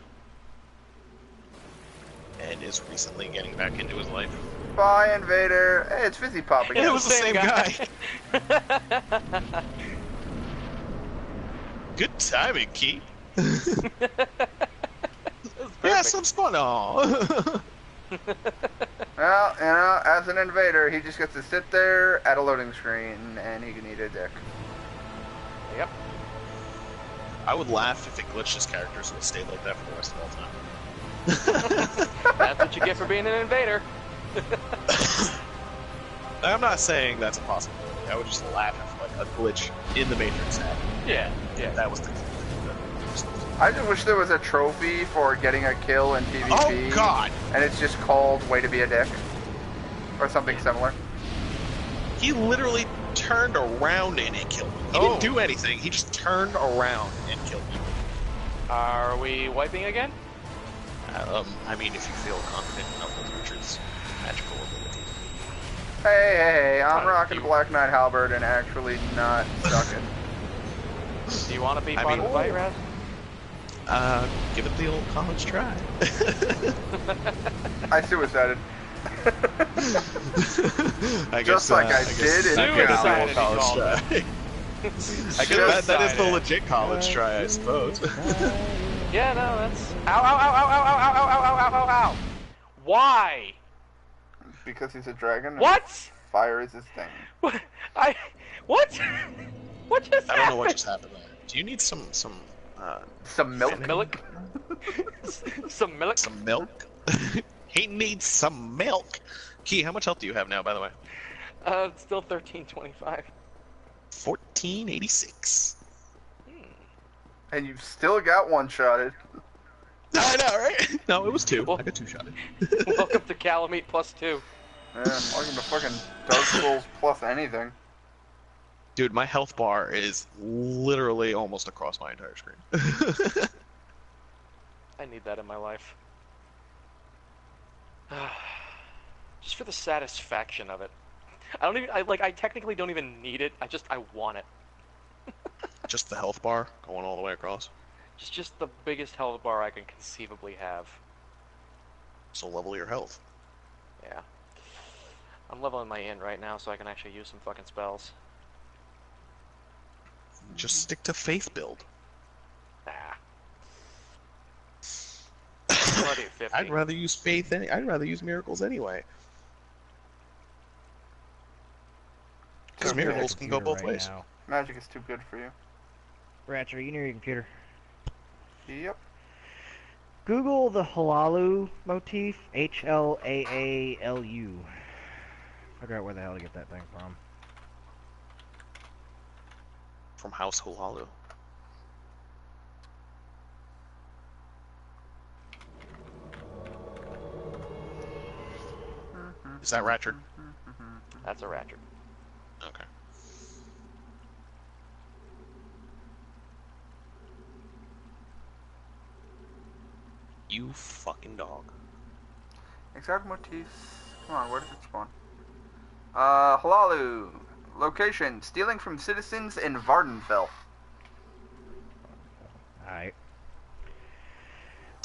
And is recently getting back into his life. Bye, Invader. Hey, it's Fizzy Pop again. It was the same guy. Good timing, Keith. Yeah, some fun. Aw. Well, you know, as an invader, he just gets to sit there at a loading screen and he can eat a dick. Yep. I would laugh if it glitched his characters and it stayed like that for the rest of all time. That's what you get for being an invader. I'm not saying that's a possibility. I would just laugh if like a glitch in the Matrix happened. Yeah, yeah. That was the I just wish there was a trophy for getting a kill in PvP. Oh God! And it's just called "Way to be a dick" or something similar. He literally turned around and killed me. He didn't do anything. He just turned around and killed me. Are we wiping again? I mean, if you feel confident enough with Richard's magical ability. Hey, I'm rocking Black Knight Halberd and actually not sucking. Do you want to be part of the fight, Raz? Give it the old college try. I suicided. I Just guess, like I did in I college. guess that is the legit college try, I suppose. Yeah, no, that's... Ow, ow, ow, ow, ow, ow, ow, ow, ow, ow, ow, ow. Why? Because he's a dragon. And What? fire is his thing. What? What? What just happened? I don't know what just happened there. Do you need some milk? Milk? Some milk? Some milk? He needs some milk. Key, how much health do you have now, by the way? It's still 1325. 1486. And you've still got one-shotted. I know, right? No, it was 2. I got 2-shotted. Welcome to Calamite +2. Yeah, welcome to fucking Dark Souls plus anything. Dude, my health bar is literally almost across my entire screen. I need that in my life. Just for the satisfaction of it. I technically don't even need it. I want it. Just the health bar going all the way across. Just the biggest health bar I can conceivably have. So level your health. Yeah. I'm leveling my int right now so I can actually use some fucking spells. Just stick to faith build. Nah. I'm already at 50. I'd rather use faith. I'd rather use miracles anyway. Because miracles can go both ways. Now. Magic is too good for you. Ratch, are you near your computer? Yep. Google the Halalu motif. H-L-A-A-L-U. Figure out where the hell to get that thing from. From House Hulalu. Is that Ratchet? That's a ratchet. Okay. You fucking dog. Exact motifs. Come on, where does it spawn? Halalu. Location: stealing from citizens in Vardenfell. Alright.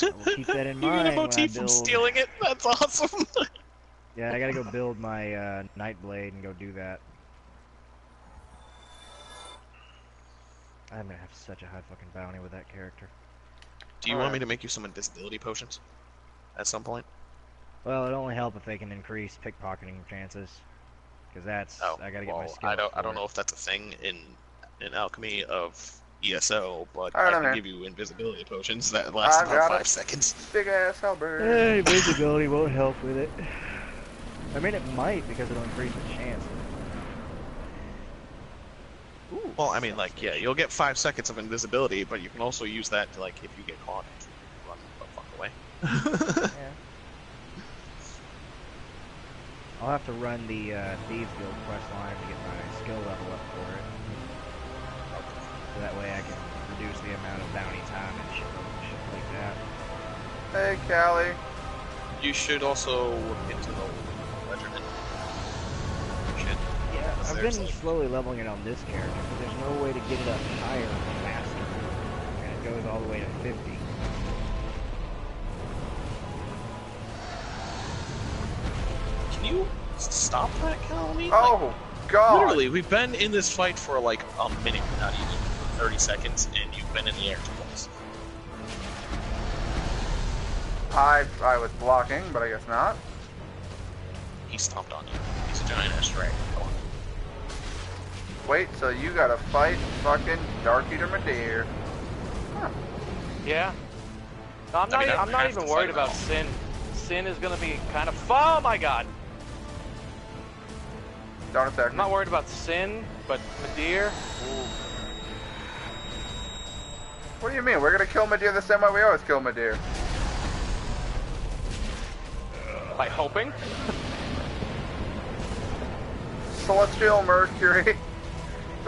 We'll keep that in You mind. get a motif from stealing it? That's awesome. Yeah, I gotta go build my Nightblade and go do that. I'm gonna have such a high fucking bounty with that character. Do you want me to make you some invisibility potions at some point? Well, it'd only help if they can increase pickpocketing chances. Because that's... I gotta get my skill I up don't for know it. if that's a thing in alchemy of ESO, but Alright, I I'm can here. give you invisibility potions that last I've about got 5 it. seconds. Big ass halberd. Hey, visibility won't help with it. I mean, it might because it'll increase the chance. Ooh, Well, I mean, like, yeah, you'll get 5 seconds of invisibility, but you can also use that to, like, if you get caught, run the fuck away. yeah. I'll have to run the Thieves Guild quest line to get my skill level up for it. So that way I can reduce the amount of bounty time and shit like that. Hey, Callie. You should also look into the Ledgerman shit. Yeah, I've There's, been like- slowly leveling it on this character, but there's no way to get it up higher than Master. And it goes all the way to 50. Can you stop that, Calamy? Oh, God. Literally, we've been in this fight for like a minute, not even 30 seconds, and you've been in the air twice. I was blocking, but I guess not. He stomped on you. He's a giant ass dragon. Come on. Wait, so you gotta fight fucking Dark Eater Madeir. Huh. Yeah. No, I'm not I have even to worried fight about now. Sin. Sin is gonna be kind of... Oh my god! Don't attack I'm me. not worried about Sin, but Madeir... Ooh. What do you mean? We're gonna kill Madeir the same way we always kill Madeir. By hoping? Celestial Mercury.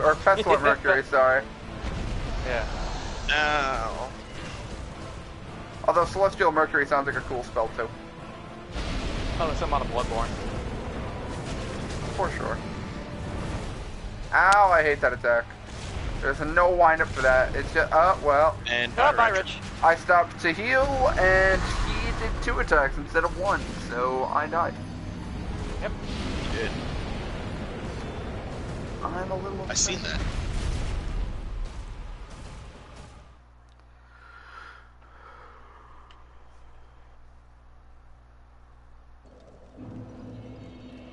Or Pestilent Mercury, sorry. Yeah. No. Although Celestial Mercury sounds like a cool spell too. Oh, there's some out of Bloodborne. For sure. Ow, I hate that attack. There's no wind-up for that. It's just, well. And Bye, Rich. I stopped to heal, and he did 2 attacks instead of 1, so I died. Yep. You did. I'm a little upset. I seen that.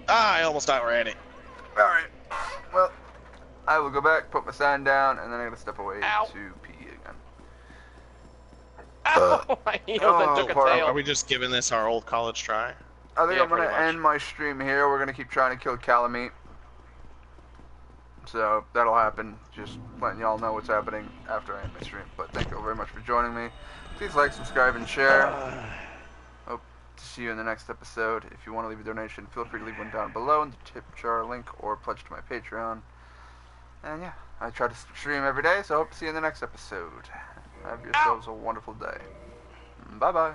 Ah, I almost outran it. Alright. Well, I will go back, put my sign down, and then I gotta step away Ow. to pee again. Ow! My heels that took a pardon. tail. Are we just giving this our old college try? I think Yeah, I'm gonna pretty much. end my stream here. We're gonna keep trying to kill Calamite. So that'll happen. Just letting y'all know what's happening after I end my stream. But thank you all very much for joining me. Please like, subscribe, and share. Hope to see you in the next episode. If you want to leave a donation, feel free to leave one down below in the tip jar link or pledge to my Patreon. And yeah, I try to stream every day, so I hope to see you in the next episode. Have yourselves a wonderful day. Bye bye.